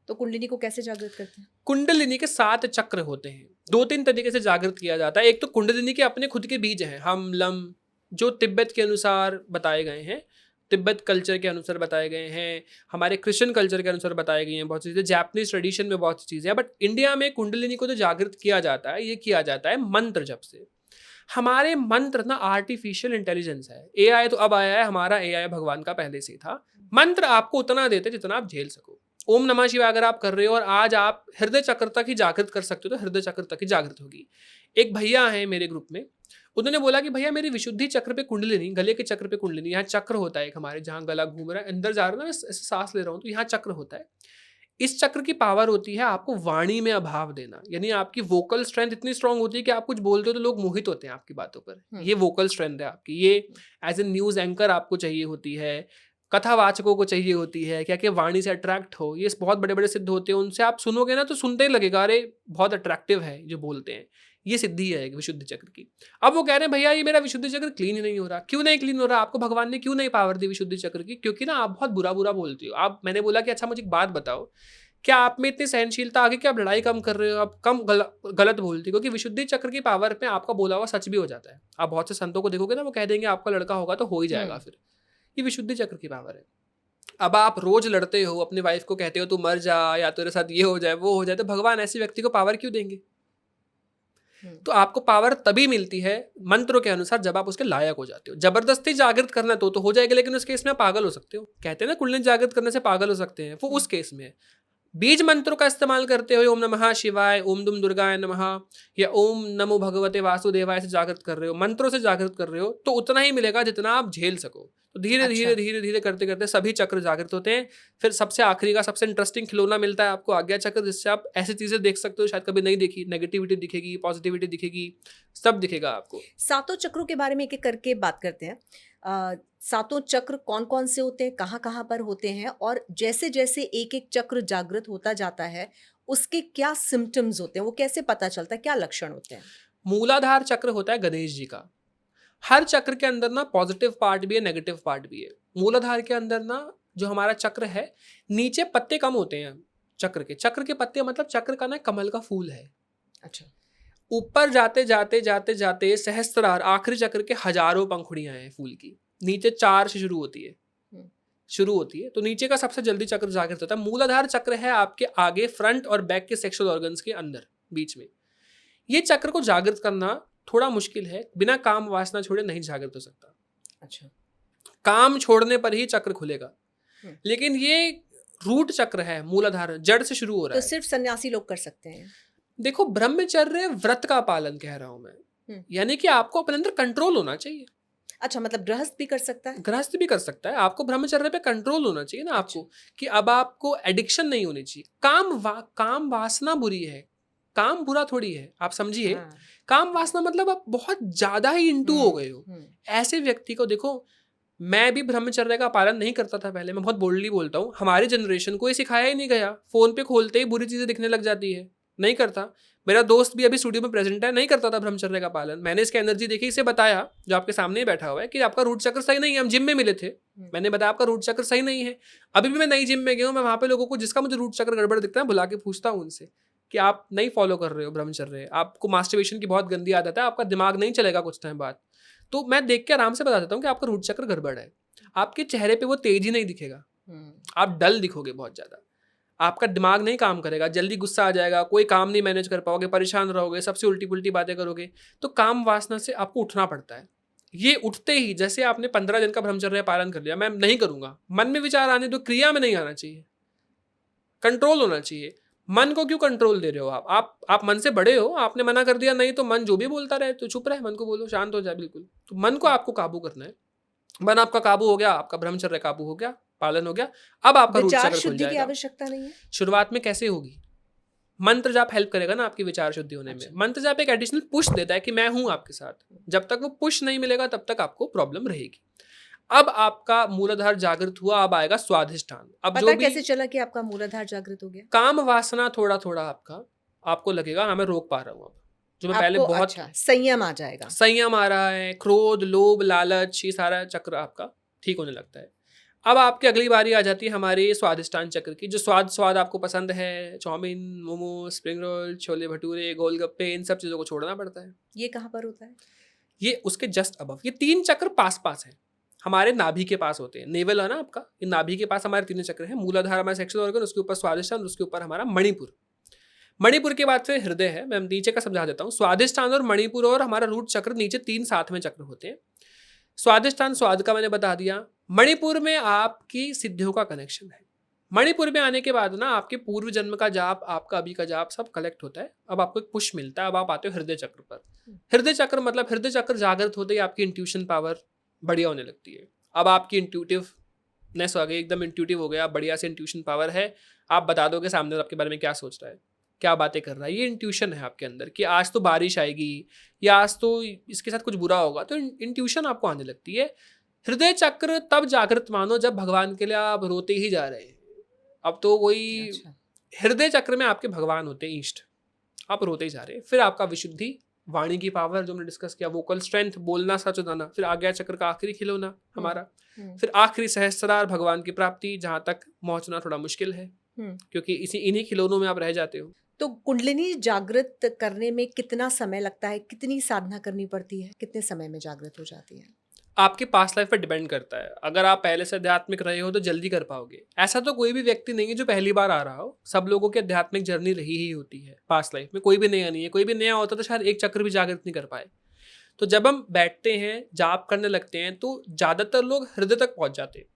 तो कुंडलिनी को कैसे जागृत करते हैं? कुंडलिनी के 7 चक्र होते हैं, 2-3 तरीके से जागृत किया जाता है। एक तो कुंडलिनी के अपने खुद के बीज हैं, हम लम, जो तिब्बत के अनुसार बताए गए हैं, तिब्बत कल्चर के अनुसार बताए गए हैं, हमारे क्रिश्चियन कल्चर के अनुसार बताई गई हैं बहुत सी चीज़ें, जापानीज ट्रेडिशन में बहुत सी चीज़ें हैं। बट इंडिया में कुंडलिनी को जो जागृत किया जाता है, ये किया जाता है मंत्र जप से। हमारे मंत्र ना आर्टिफिशियल इंटेलिजेंस है। एआई तो अब आया है, हमारा एआई भगवान का पहले से ही था। मंत्र आपको उतना देते जितना आप झेल सको। ओम नमः शिवाय अगर आप कर रहे हो और आज आप हृदय चक्र तक ही जागृत कर सकते हो तो हृदय चक्र तक ही जागृत होगी। एक भैया हैं मेरे ग्रुप में, उन्होंने बोला कि भैया मेरी विशुद्धि चक्र पे कुंडलिनी, गले के चक्र पे कुंडलिनी, यहाँ चक्र होता है एक हमारे, जहाँ गला घूम रहा है, अंदर जा रहा है ना, ऐसे सांस ले रहा हूँ तो यहाँ चक्र होता है। इस चक्र की पावर होती है आपको वाणी में अभाव देना, यानी आपकी वोकल स्ट्रेंथ इतनी स्ट्रांग होती है कि आप कुछ बोलते हो तो लोग मोहित होते हैं आपकी बातों पर। ये वोकल स्ट्रेंथ है आपकी। ये एज ए न्यूज़ एंकर आपको चाहिए होती है, कथावाचकों को चाहिए होती है, क्या कि वाणी से अट्रैक्ट हो। ये बहुत बड़े बड़े सिद्ध होते हैं, उनसे आप सुनोगे ना तो सुनते ही लगेगा अरे बहुत अट्रैक्टिव है जो बोलते हैं। ये सिद्धि है एक विशुद्ध चक्र की। अब वो कह रहे हैं भैया ये मेरा विशुद्ध चक्र क्लीन ही नहीं हो रहा। क्यों नहीं क्लीन हो रहा? आपको भगवान ने क्यों नहीं पावर दी विशुद्ध चक्र की? क्योंकि ना आप बहुत बुरा बुरा बोलते हो। आप, मैंने बोला कि अच्छा मुझे एक बात बताओ, क्या आप में इतनी सहनशीलता आ गई कि आप लड़ाई कम कर रहे हो, आप कम गलत बोलते हो? क्योंकि विशुद्धि चक्र की पावर पे आपका बोला हुआ सच भी हो जाता है। आप बहुत से संतों को देखोगे ना, वो कह देंगे आपका लड़का होगा तो हो ही जाएगा। फिर ये विशुद्धि चक्र की पावर है। अब आप रोज लड़ते हो, अपनी वाइफ को कहते हो तू मर जा या तेरे साथ ये हो जाए वो हो जाए, तो भगवान ऐसे व्यक्ति को पावर क्यों देंगे? तो आपको पावर तभी मिलती है मंत्रों के अनुसार जब आप उसके लायक हो जाते हो। जबरदस्ती जागृत करना तो हो जाएगा, लेकिन उस केस में आप पागल हो सकते हो। कहते हैं ना कुंडलिनी जागृत करने से पागल हो सकते हैं, वो उस केस में है। बीज मंत्रों का इस्तेमाल करते हुए ओम नमः शिवाय, ओम दुम दुर्गाय नमः या ओम नमो भगवते वासुदेवाय से जागृत कर रहे हो, मंत्रों से जागृत कर रहे हो, तो उतना ही मिलेगा जितना आप झेल सको। तो धीरे धीरे धीरे धीरे करते करते सभी चक्र जागृत होते हैं। फिर सबसे आखिरी का सबसे इंटरेस्टिंग खिलौना मिलता है आपको, आज्ञा चक्र, जिससे आप ऐसी चीजें देख सकते हो शायद कभी नहीं देखी। नेगेटिविटी दिखेगी, पॉजिटिविटी दिखेगी, सब दिखेगा आपको। सातों चक्रों के बारे में एक एक करके बात करते हैं। सातों चक्र कौन कौन से होते हैं, कहाँ कहाँ पर होते हैं, और जैसे जैसे एक एक चक्र जागृत होता जाता है उसके क्या सिम्टम्स होते हैं, वो कैसे पता चलता है, क्या लक्षण होते हैं? मूलाधार चक्र होता है गणेश जी का। हर चक्र के अंदर ना पॉजिटिव पार्ट भी है, नेगेटिव पार्ट भी है। मूलाधार के अंदर ना जो हमारा चक्र है, नीचे पत्ते कम होते हैं चक्र के पत्ते, मतलब चक्र का ना कमल का फूल है। अच्छा। ऊपर जाते जाते जाते जाते सहस्त्रार, आखिरी चक्र के हजारों पंखुड़ियां हैं फूल की। नीचे 4 से शुरू होती है, तो नीचे का सबसे जल्दी चक्र जागृत होता है। मूलाधार चक्र है आपके आगे, फ्रंट और बैक के सेक्सुअल ऑर्गन्स के अंदर बीच में। ये चक्र को जागृत करना थोड़ा मुश्किल है, बिना काम वासना छोड़े नहीं जागृत हो सकता। अच्छा। काम छोड़ने पर ही चक्र खुलेगा। लेकिन ये रूट चक्र है, मूलाधार जड़ से शुरू हो रहा तो है। सिर्फ सन्यासी लोग कर सकते हैं? देखो, ब्रह्मचर्य व्रत का पालन कह रहा हूं मैं, यानी कि आपको अपने अंदर कंट्रोल होना चाहिए। अच्छा, मतलब गृहस्थ भी कर सकता है? गृहस्थ भी कर सकता है। आपको ब्रह्मचर्य पे कंट्रोल होना चाहिए ना आपको, कि अब आपको एडिक्शन नहीं होनी चाहिए। काम वासना बुरी है, काम बुरा थोड़ी है, आप समझिए। काम वासना मतलब आप बहुत ज्यादा ही इंटू हो गए हो। ऐसे व्यक्ति को देखो, मैं भी ब्रह्मचर्य का पालन नहीं करता था पहले, मैं बहुत बोल्डली बोलता हूँ। हमारी जनरेशन को ये सिखाया ही नहीं गया। फोन पे खोलते ही बुरी चीजें दिखने लग जाती है, नहीं करता। मेरा दोस्त भी अभी स्टूडियो में प्रेजेंट है, नहीं करता था ब्रह्मचर्य का पालन। मैंने इसकी एनर्जी देखी, इसे बताया, जो आपके सामने ही बैठा हुआ है, कि आपका रूट चक्र सही नहीं है। हम जिम में मिले थे, मैंने बताया आपका रूट चक्र सही नहीं है। अभी भी मैं नई जिम में गया हूँ, मैं वहाँ पे लोगों को जिसका मुझे रूट चक्र गड़बड़ दिखता है बुला के पूछता हूँ उनसे कि आप नहीं फॉलो कर रहे हो ब्रह्मचर्य, आपको मास्टरबेशन की बहुत गंदी आदत है, आपका दिमाग नहीं चलेगा कुछ टाइम बाद। तो मैं देख के आराम से बता देता हूँ कि आपका रूट चक्र गड़बड़ है। आपके चेहरे पे वो तेजी नहीं दिखेगा, आप डल दिखोगे बहुत ज़्यादा, आपका दिमाग नहीं काम करेगा, जल्दी गुस्सा आ जाएगा, कोई काम नहीं मैनेज कर पाओगे, परेशान रहोगे, सबसे उल्टी पुल्टी बातें करोगे। तो काम वासना से आपको उठना पड़ता है। ये उठते ही, जैसे आपने 15 दिन का ब्रह्मचर्य पालन कर लिया, मैं नहीं करूँगा, मन में विचार आने दो, क्रिया में नहीं आना चाहिए, कंट्रोल होना चाहिए। मन को क्यों कंट्रोल दे रहे हो आप मन से बड़े हो, आपने मना कर दिया नहीं, तो मन जो भी बोलता रहे तो चुप रहे, मन को बोलो शांत हो जाए बिल्कुल। तो मन को आपको काबू करना है। मन आपका काबू हो गया, आपका ब्रह्मचर्य काबू हो गया, पालन हो गया, अब आपका रूट चक्र खुल शुद्धि की जाएगा। आवश्यकता नहीं है शुरुआत में कैसे होगी? मंत्र जाप हेल्प करेगा ना आपकी विचार शुद्धि होने में। मंत्र जाप एक एडिशनल पुश देता है कि मैं हूं आपके साथ। जब तक वो पुश नहीं मिलेगा तब तक आपको प्रॉब्लम रहेगी। अब आपका मूलाधार जागृत हुआ, अब आएगा स्वाधिष्ठान। अब पता जो भी कैसे चला कि आपका मूलाधार जागृत हो गया? काम वासना थोड़ा थोड़ा आपको लगेगा हाँ मैं रोक पा रहा हूँ, अब जो मैं पहले बहुत संयम आ जाएगा, संयम आ रहा है, क्रोध लोभ लालच ये सारा चक्र आपका ठीक होने लगता है। अब आपकी अगली बारी आ जाती है हमारे स्वादिष्टान चक्र की। जो स्वाद स्वाद आपको पसंद है, chow mein, momo, spring roll, chole bhature, golgappe, इन सब चीज़ों को छोड़ना पड़ता है। ये कहाँ पर होता है? ये उसके जस्ट अबव, ये 3 चक्र पास-पास हैं। हमारे नाभि के पास होते हैं। नेवल है ना आपका, ये नाभि के पास हमारे तीनों चक्र हैं। मूलाधार हमारा सेक्सुअल ऑर्गन, उसके ऊपर स्वादिष्टान, उसके ऊपर हमारा मणिपुर। मणिपुर के बाद से हृदय है। मैं नीचे का समझा देता हूँ। स्वादिष्टान और मणिपुर और हमारा रूट चक्र नीचे 3 साथ में चक्र होते हैं। स्वादिष्टान स्वाद का मैंने बता दिया। मणिपुर में आपकी सिद्धियों का कनेक्शन है। मणिपुर में आने के बाद ना आपके पूर्व जन्म का जाप, आपका अभी का जाप सब कलेक्ट होता है। अब आपको एक पुश मिलता है। अब आप आते हो हृदय चक्र पर। हृदय चक्र मतलब हृदय चक्र जागृत होते ही आपकी इंट्यूशन पावर बढ़िया होने लगती है। अब आपकी इंट्यूटिवनेस हो गई, एकदम इंट्यूटिव हो गया, बढ़िया से इंट्यूशन पावर है। आप बता दोगे सामने वाला आपके बारे में क्या सोच रहा है, क्या बातें कर रहा है। ये इंट्यूशन है आपके अंदर कि आज तो बारिश आएगी या आज तो इसके साथ कुछ बुरा होगा, तो इंट्यूशन आपको आने लगती है। हृदय चक्र तब जागृत मानो जब भगवान के लिए आप रोते ही जा रहे हैं। अब तो वही अच्छा। हृदय चक्र में आपके भगवान होते हैं, ईष्ट। आप रोते ही जा रहे हैं। फिर आपका विशुद्धि, वाणी की पावर जो हमने डिस्कस किया, वोकल स्ट्रेंथ, बोलना, सच बताना। फिर आज्ञा चक्र का आखिरी खिलौना हमारा। फिर आखिरी सहस्त्रार भगवान की प्राप्ति, जहां तक पहुंचना थोड़ा मुश्किल है क्योंकि इन्हीं खिलौनों में आप रह जाते हो। तो कुंडलिनी जागृत करने में कितना समय लगता है? कितनी साधना करनी पड़ती है? कितने समय में जागृत हो जाती है? आपके पास्ट लाइफ पर डिपेंड करता है। अगर आप पहले से आध्यात्मिक रहे हो तो जल्दी कर पाओगे। ऐसा तो कोई भी व्यक्ति नहीं है जो पहली बार आ रहा हो। सब लोगों की आध्यात्मिक जर्नी रही ही होती है पास्ट लाइफ में। कोई भी नया नहीं है। कोई भी नया होता तो शायद एक चक्र भी जागृत नहीं कर पाए। तो जब हम बैठते हैं, जाप करने लगते हैं, तो ज़्यादातर लोग हृदय तक पहुंच जाते हैं।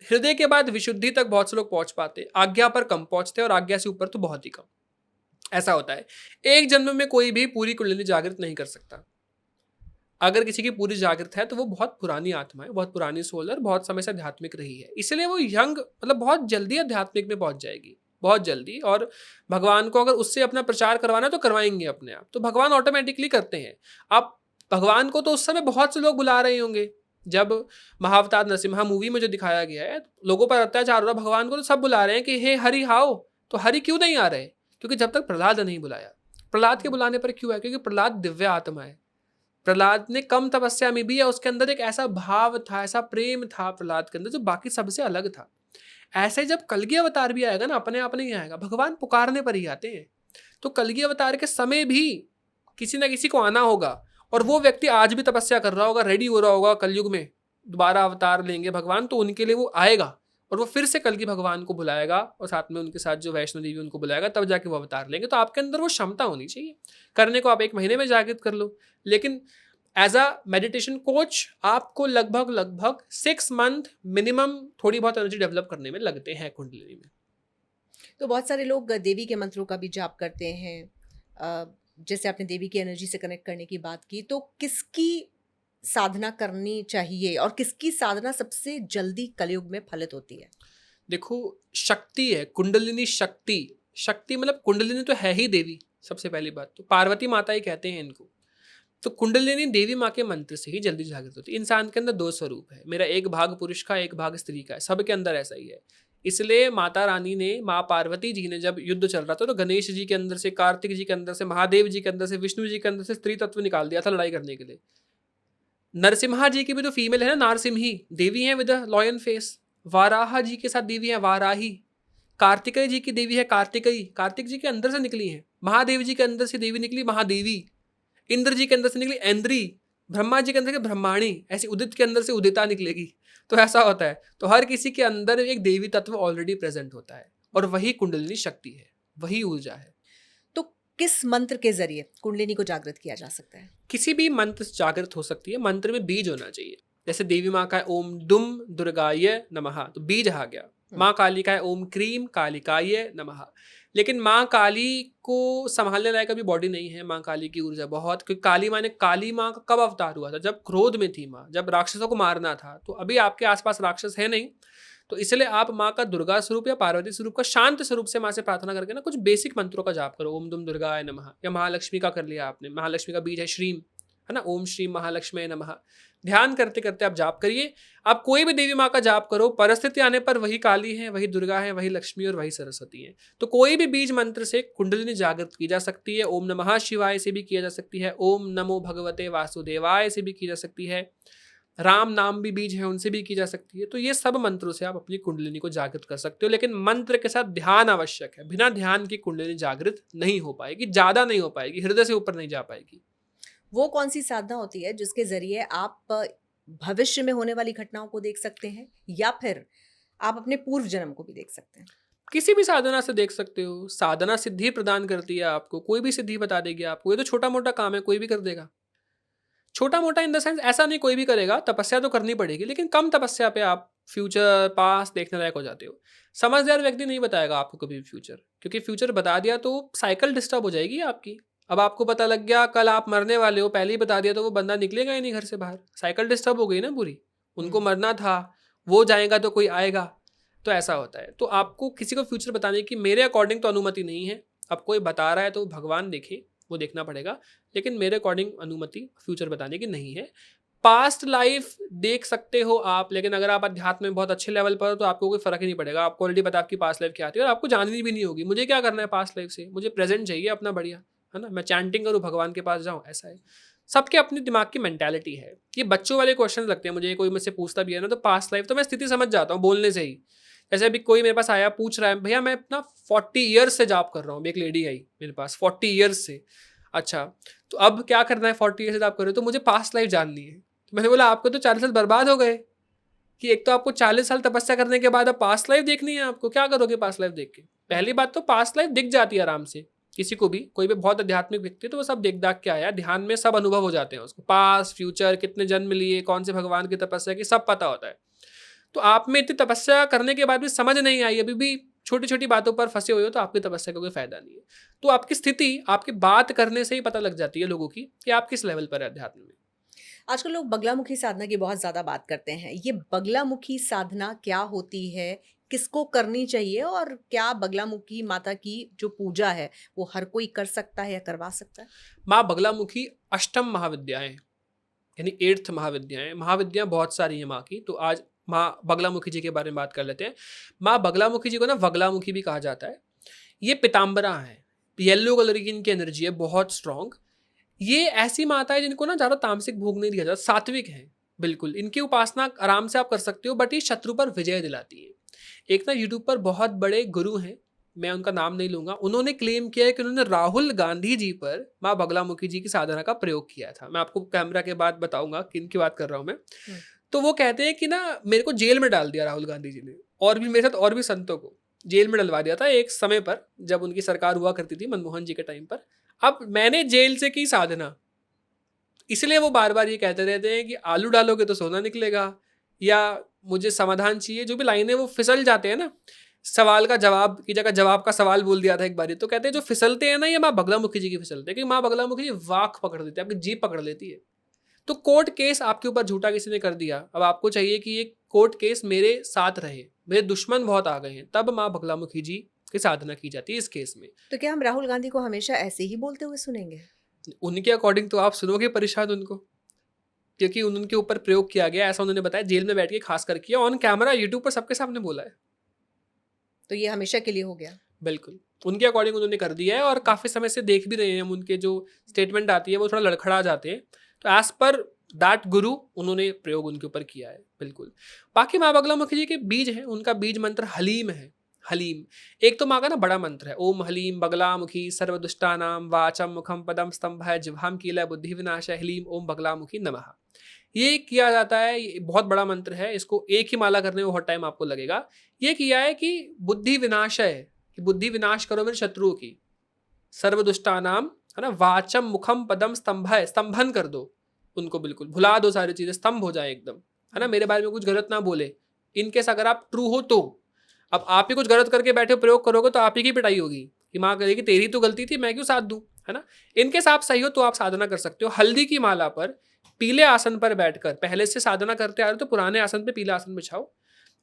हृदय के बाद विशुद्धि तक बहुत से लोग पहुंच पाते, आज्ञा पर कम पहुंचते और आज्ञा से ऊपर तो बहुत ही कम। ऐसा होता है। एक जन्म में कोई भी पूरी कुंडली जागृत नहीं कर सकता। अगर किसी की पूरी जागृत है तो वो बहुत पुरानी आत्मा है, बहुत पुरानी सोल है, बहुत समय से आध्यात्मिक रही है। इसलिए वो यंग, मतलब बहुत जल्दी आध्यात्मिक में पहुंच जाएगी, बहुत जल्दी। और भगवान को अगर उससे अपना प्रचार करवाना है तो करवाएंगे अपने आप। तो भगवान ऑटोमेटिकली करते हैं। आप भगवान को तो उस समय बहुत से लोग बुला रहे होंगे। जब महाअवतार नरसिम्हा मूवी में जो दिखाया गया है, लोगों पर अत्याचार हो रहा, भगवान को तो सब बुला रहे हैं कि हे हरि हाओ। तो हरि क्यों नहीं आ रहे? क्योंकि जब तक प्रहलाद नहीं बुलाया। प्रहलाद के बुलाने पर क्यों है? क्योंकि प्रहलाद दिव्य आत्मा है। प्रहलाद ने कम तपस्या में भी, या उसके अंदर एक ऐसा भाव था, ऐसा प्रेम था प्रहलाद के अंदर जो बाकी सबसे अलग था। ऐसे जब कलगी अवतार भी आएगा ना, अपने आप नहीं आएगा, भगवान पुकारने पर ही आते हैं। तो कलगी अवतार के समय भी किसी ना किसी को आना होगा। और वो व्यक्ति आज भी तपस्या कर रहा होगा, रेडी हो रहा होगा कलयुग में दोबारा अवतार लेंगे भगवान, तो उनके लिए वो आएगा और वो फिर से कलगी भगवान को बुलाएगा और साथ में उनके साथ जो वैष्णो देवी उनको बुलाएगा, तब जाके वो अवतार लेंगे। तो आपके अंदर वो क्षमता होनी चाहिए करने को। आप 1 महीने में जागृत कर लो, लेकिन एज अ मेडिटेशन कोच आपको लगभग 6 मंथ मिनिमम थोड़ी बहुत एनर्जी डेवलप करने में लगते हैं कुंडलिनी में। तो बहुत सारे लोग देवी के मंत्रों का भी जाप करते हैं। जैसे आपने देवी की एनर्जी से कनेक्ट करने की बात की, तो किसकी साधना करनी चाहिए और किसकी साधना सबसे जल्दी कलयुग में फलित होती है? देखो, शक्ति है, कुंडलिनी शक्ति। शक्ति मतलब कुंडलिनी तो है ही देवी। सबसे पहली बात तो पार्वती माता ही कहते हैं इनको। तो कुंडलिनी देवी माँ के मंत्र से ही जल्दी जागृत होती है। इंसान के अंदर 2 स्वरूप है। मेरा एक भाग पुरुष का, एक भाग स्त्री का है। सबके अंदर ऐसा ही है। इसलिए माता रानी ने, माँ पार्वती जी ने, जब युद्ध चल रहा था तो गणेश जी के अंदर से, कार्तिक जी के अंदर से, महादेव जी के अंदर से, विष्णु जी के अंदर से स्त्री तत्व निकाल दिया था लड़ाई करने के लिए। नरसिम्हा जी की भी तो फीमेल है ना, नारसिम्ही देवी है विद लॉयन फेस। वाराहा जी के साथ देवी है वाराही। कार्तिकेय जी की देवी है कार्तिकेयी, कार्तिक जी के अंदर से निकली है। महादेव जी के अंदर से देवी निकली महादेवी। इंद्र जी के अंदर से निकली इंद्री। ब्रह्मा जी के अंदर से ब्रह्माणी। ऐसी उदित के अंदर से उदिता निकलेगी। तो ऐसा होता है। तो हर किसी के अंदर एक देवी तत्व ऑलरेडी प्रेजेंट होता है और वही कुंडलिनी शक्ति है, वही ऊर्जा है। तो किस मंत्र के जरिए कुंडलिनी को जागृत किया जा सकता है? किसी भी मंत्र से जागृत हो सकती है। मंत्र में बीज होना चाहिए। जैसे देवी माँ का है ओम दुम दुर्गाय नमः, तो बीज आ गया। माँ काली का है ओम क्रीम कालिकाय नमः। लेकिन माँ काली को संभालने लायक अभी बॉडी नहीं है। माँ काली की ऊर्जा बहुत, क्योंकि काली माँ ने, काली माँ का कब अवतार हुआ था? जब क्रोध में थी माँ, जब राक्षसों को मारना था। तो अभी आपके आसपास राक्षस है नहीं, तो इसलिए आप माँ का दुर्गा स्वरूप या पार्वती स्वरूप का शांत स्वरूप से माँ से प्रार्थना करके ना कुछ बेसिक मंत्रों का जाप करो। ओम दुम दुर्गाय नमः, या महालक्ष्मी का कर लिया आपने। महालक्ष्मी का बीज है श्रीम, है ना, ओम श्रीम महालक्ष्मी नमः। ध्यान करते करते आप जाप करिए। आप कोई भी देवी माँ का जाप करो, परिस्थिति आने पर वही काली है, वही दुर्गा है, वही लक्ष्मी और वही सरस्वती है। तो कोई भी बीज मंत्र से कुंडलिनी जागृत की जा सकती है। ओम नमः शिवाय से भी किया जा सकती है। ओम नमो भगवते वासुदेवाय से भी की जा सकती है। राम नाम भी बीज है, उनसे भी की जा सकती है। तो ये सब मंत्रों से आप अपनी कुंडलिनी को जागृत कर सकते हो, लेकिन मंत्र के साथ ध्यान आवश्यक है। बिना ध्यान की कुंडलिनी जागृत नहीं हो पाएगी, ज़्यादा नहीं हो पाएगी, हृदय से ऊपर नहीं जा पाएगी। वो कौन सी साधना होती है जिसके ज़रिए आप भविष्य में होने वाली घटनाओं को देख सकते हैं, या फिर आप अपने पूर्व जन्म को भी देख सकते हैं? किसी भी साधना से देख सकते हो। साधना सिद्धि प्रदान करती है आपको, कोई भी सिद्धि बता देगी आपको। ये तो छोटा-मोटा काम है, कोई भी कर देगा। छोटा-मोटा इन द सेंस ऐसा नहीं कोई भी करेगा, तपस्या तो करनी पड़ेगी, लेकिन कम तपस्या पे आप फ्यूचर, पास्ट देखने लायक हो जाते हो। समझदार व्यक्ति नहीं बताएगा आपको कभी भी फ्यूचर, क्योंकि फ्यूचर बता दिया तो साइकिल डिस्टर्ब हो जाएगी आपकी। अब आपको पता लग गया कल आप मरने वाले हो, पहले ही बता दिया तो वो बंदा निकलेगा ही नहीं घर से बाहर। साइकिल डिस्टर्ब हो गई ना पूरी। उनको हुँ। मरना था, वो जाएगा तो कोई आएगा, तो ऐसा होता है। तो आपको किसी को फ्यूचर बताने की मेरे अकॉर्डिंग तो अनुमति नहीं है। अब कोई बता रहा है तो भगवान देखे, वो देखना पड़ेगा। लेकिन मेरे अकॉर्डिंग अनुमति फ्यूचर बताने की नहीं है। पास्ट लाइफ देख सकते हो आप, लेकिन अगर आप अध्यात्म में बहुत अच्छे लेवल पर हो तो आपको कोई फ़र्क ही नहीं पड़ेगा। आपको ऑलरेडी पता है आपकी पास्ट लाइफ क्या थी और आपको जाननी भी नहीं होगी। मुझे क्या करना है पास्ट लाइफ से? मुझे प्रेज़ेंट चाहिए अपना बढ़िया, है ना? मैं चैंटिंग करूँ, भगवान के पास जाऊँ, ऐसा है। सबके अपने दिमाग की मेंटालिटी है। ये बच्चों वाले क्वेश्चन लगते हैं मुझे, कोई मुझसे पूछता भी है ना तो पास्ट लाइफ तो मैं स्थिति समझ जाता हूँ बोलने से ही। जैसे अभी कोई मेरे पास आया पूछ रहा है, भैया मैं अपना 40 ईयर्स से जॉब कर रहा हूँ। एक लेडी आई मेरे पास 40 ईयर्स से। अच्छा, तो अब क्या करना है 40 ईयर्स से जॉब कर रहे हो? तो मुझे पास्ट लाइफ जाननी है। तो मैंने बोला आपको तो 40 साल बर्बाद हो गए, कि एक तो आपको 40 साल तपस्या करने के बाद अब पास्ट लाइफ देखनी है आपको, क्या करोगे पास्ट लाइफ देख के? पहली बात तो पास्ट लाइफ दिख जाती है आराम से, किसी को भी, कोई भी बहुत आध्यात्मिक व्यक्ति है तो वो सब देख दाख के आया, ध्यान में सब अनुभव हो जाते हैं उसको, पास्ट फ्यूचर कितने जन्म लिए, कौन से भगवान की तपस्या की, सब पता होता है। तो आप में इतनी तपस्या करने के बाद भी समझ नहीं आई, अभी भी छोटी छोटी बातों पर फंसे हुए हो, तो आपकी तपस्या का कोई फायदा नहीं है। तो आपकी स्थिति आपकी बात करने से ही पता लग जाती है लोगों की कि आप किस लेवल पर है अध्यात्म में। आजकल लोग बगलामुखी साधना की बहुत ज़्यादा बात करते हैं। ये बगलामुखी साधना क्या होती है? किसको करनी चाहिए? और क्या बगलामुखी माता की जो पूजा है, वो हर कोई कर सकता है या करवा सकता है? माँ बगलामुखी अष्टम महाविद्याएं, यानी 8th महाविद्याएं, महाविद्या बहुत सारी हैं माँ की। तो आज माँ बगलामुखी जी के बारे में बात कर लेते हैं। माँ बगलामुखी जी को ना बगलामुखी भी कहा जाता है। ये पीताम्बरा है, येलो कलर की इनकी एनर्जी है, बहुत स्ट्रॉन्ग। ये ऐसी माता है जिनको ना ज़्यादा तामसिक भोग नहीं दिया जाता, सात्विक है बिल्कुल। इनकी उपासना आराम से आप कर सकते हो, बट ये शत्रु पर विजय दिलाती है। एक ना यूट्यूब पर बहुत बड़े गुरु हैं, मैं उनका नाम नहीं लूंगा, उन्होंने क्लेम किया है कि उन्होंने राहुल गांधी जी पर माँ बगलामुखी जी की साधना का प्रयोग किया था। मैं आपको कैमरा के बाद बताऊंगा किन की बात कर रहा हूँ मैं। हुँ। तो वो कहते हैं कि ना मेरे को जेल में डाल दिया राहुल गांधी जी ने, और भी मेरे साथ और भी संतों को जेल में डलवा दिया था एक समय पर, जब उनकी सरकार हुआ करती थी मनमोहन जी के टाइम पर। अब मैंने जेल से की साधना, इसलिए वो बार बार ये कहते रहते हैं कि आलू डालोगे तो सोना निकलेगा, या मुझे समाधान चाहिए। जो भी लाइनें वो फिसल जाते हैं ना, सवाल का जवाब की जगह जवाब का सवाल बोल दिया था एक बारी, तो कहते हैं जो फिसलते हैं ना ये माँ बगलामुखी जी की फिसलते हैं, क्योंकि माँ बगलामुखी जी वाक पकड़ देती है, आपकी जीभ पकड़ लेती है। तो कोर्ट केस आपके ऊपर झूठा किसी ने कर दिया, अब आपको चाहिए कि ये कोर्ट केस मेरे साथ रहे, मेरे दुश्मन बहुत आ गए हैं, तब माँ बगलामुखी जी की साधना की जाती है इस केस में। तो क्या हम राहुल गांधी को हमेशा ऐसे ही बोलते हुए सुनेंगे? उनके अकॉर्डिंग तो आप सुनोगे परेशान उनको, क्योंकि उनके ऊपर प्रयोग किया गया, ऐसा उन्होंने बताया, जेल में बैठ के खास कर किया, ऑन कैमरा यूट्यूब पर सबके सामने बोला है। तो ये हमेशा के लिए हो गया? बिल्कुल, उनके अकॉर्डिंग उन्होंने कर दिया है, और काफ़ी समय से देख भी रहे हैं हम, उनके जो स्टेटमेंट आती है वो थोड़ा लड़खड़ा जाते हैं। तो एज़ पर दैट गुरु उन्होंने प्रयोग उनके ऊपर किया है, बिल्कुल। बाकी माँ बगलामुखी जी के बीज हैं, उनका बीज मंत्र हलीम है। हलीम एक तो माँ का ना बड़ा मंत्र है, ओम हलीम बगलामुखी सर्वदुष्टानाम वाचम मुखम पदम स्तंभः जिह्वाम कीलय बुद्धि विनाशय हलीम ओम बगलामुखी नमः। ये किया जाता है, ये बहुत बड़ा मंत्र है, इसको एक ही माला करने में बहुत टाइम आपको लगेगा। ये किया है कि बुद्धि विनाशय, कि बुद्धि विनाश करो मेरे शत्रुओं की, सर्वदुष्टानाम, है ना, वाचम मुखम पदम स्तंभय, स्तंभन कर दो उनको, बिल्कुल भुला दो सारी चीजें, स्तंभ हो जाए एकदम, है ना, मेरे बारे में कुछ गलत ना बोले। इनकेस अगर आप ट्रू हो तो, अब आप ही कुछ गलत करके बैठे हो, प्रयोग करोगे तो आप ही की पिटाई होगी कि माँ कहेगी तेरी तो गलती थी, मैं क्यों साथ दूं, है ना। इनकेस आप सही हो तो आप साधना कर सकते हो। हल्दी की माला पर पीले आसन पर बैठकर, पहले से साधना करते आ रहे हो तो पुराने आसन पे पीला आसन बिछाओ,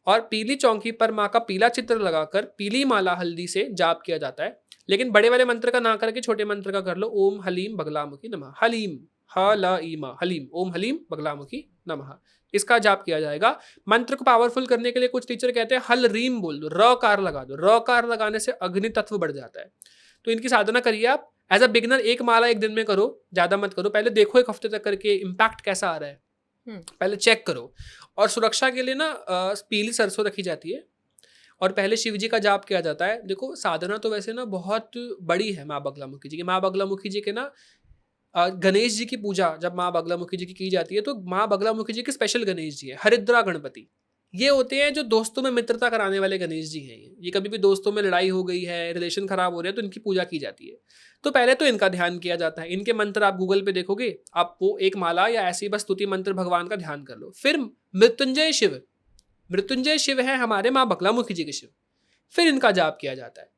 और पीली चौकी पर माँ का पीला चित्र लगाकर पीली माला हल्दी से जाप किया जाता है। लेकिन बड़े वाले मंत्र का ना करके छोटे मंत्र का कर लो, ओम हलीम बगलामुखी नमः। हलीम, ह ल ई मा, हलीम, ओम हलीम बगलामुखी नमः, इसका जाप किया जाएगा। मंत्र को पावरफुल करने के लिए कुछ टीचर कहते हैं हल रीम बोल दो, र कार लगा दो, र कार लगाने से अग्नि तत्व बढ़ जाता है। तो इनकी साधना करिए आप एज अ बिगिनर, एक माला एक दिन में करो, ज्यादा मत करो, पहले देखो एक हफ्ते तक करके इम्पैक्ट कैसा आ रहा है। पहले चेक करो। और सुरक्षा के लिए ना पीली सरसों रखी जाती है और पहले शिव जी का जाप किया जाता है। देखो साधना तो वैसे ना बहुत बड़ी है माँ बगलामुखी जी की। माँ बगलामुखी जी के ना गणेश जी की पूजा जब माँ बगलामुखी जी की जाती है तो माँ बगलामुखी जी के स्पेशल गणेश जी है, हरिद्रा गणपति। ये होते हैं जो दोस्तों में मित्रता कराने वाले गणेश जी हैं। ये कभी भी दोस्तों में लड़ाई हो गई है, रिलेशन खराब हो रहे हैं, तो इनकी पूजा की जाती है। तो पहले तो इनका ध्यान किया जाता है। इनके मंत्र आप गूगल पे देखोगे, आप वो एक माला या ऐसी बस स्तुति मंत्र भगवान का ध्यान कर लो। फिर मृत्युंजय शिव, मृत्युंजय शिव है हमारे माँ बगलामुखी जी के शिव, फिर इनका जाप किया जाता है।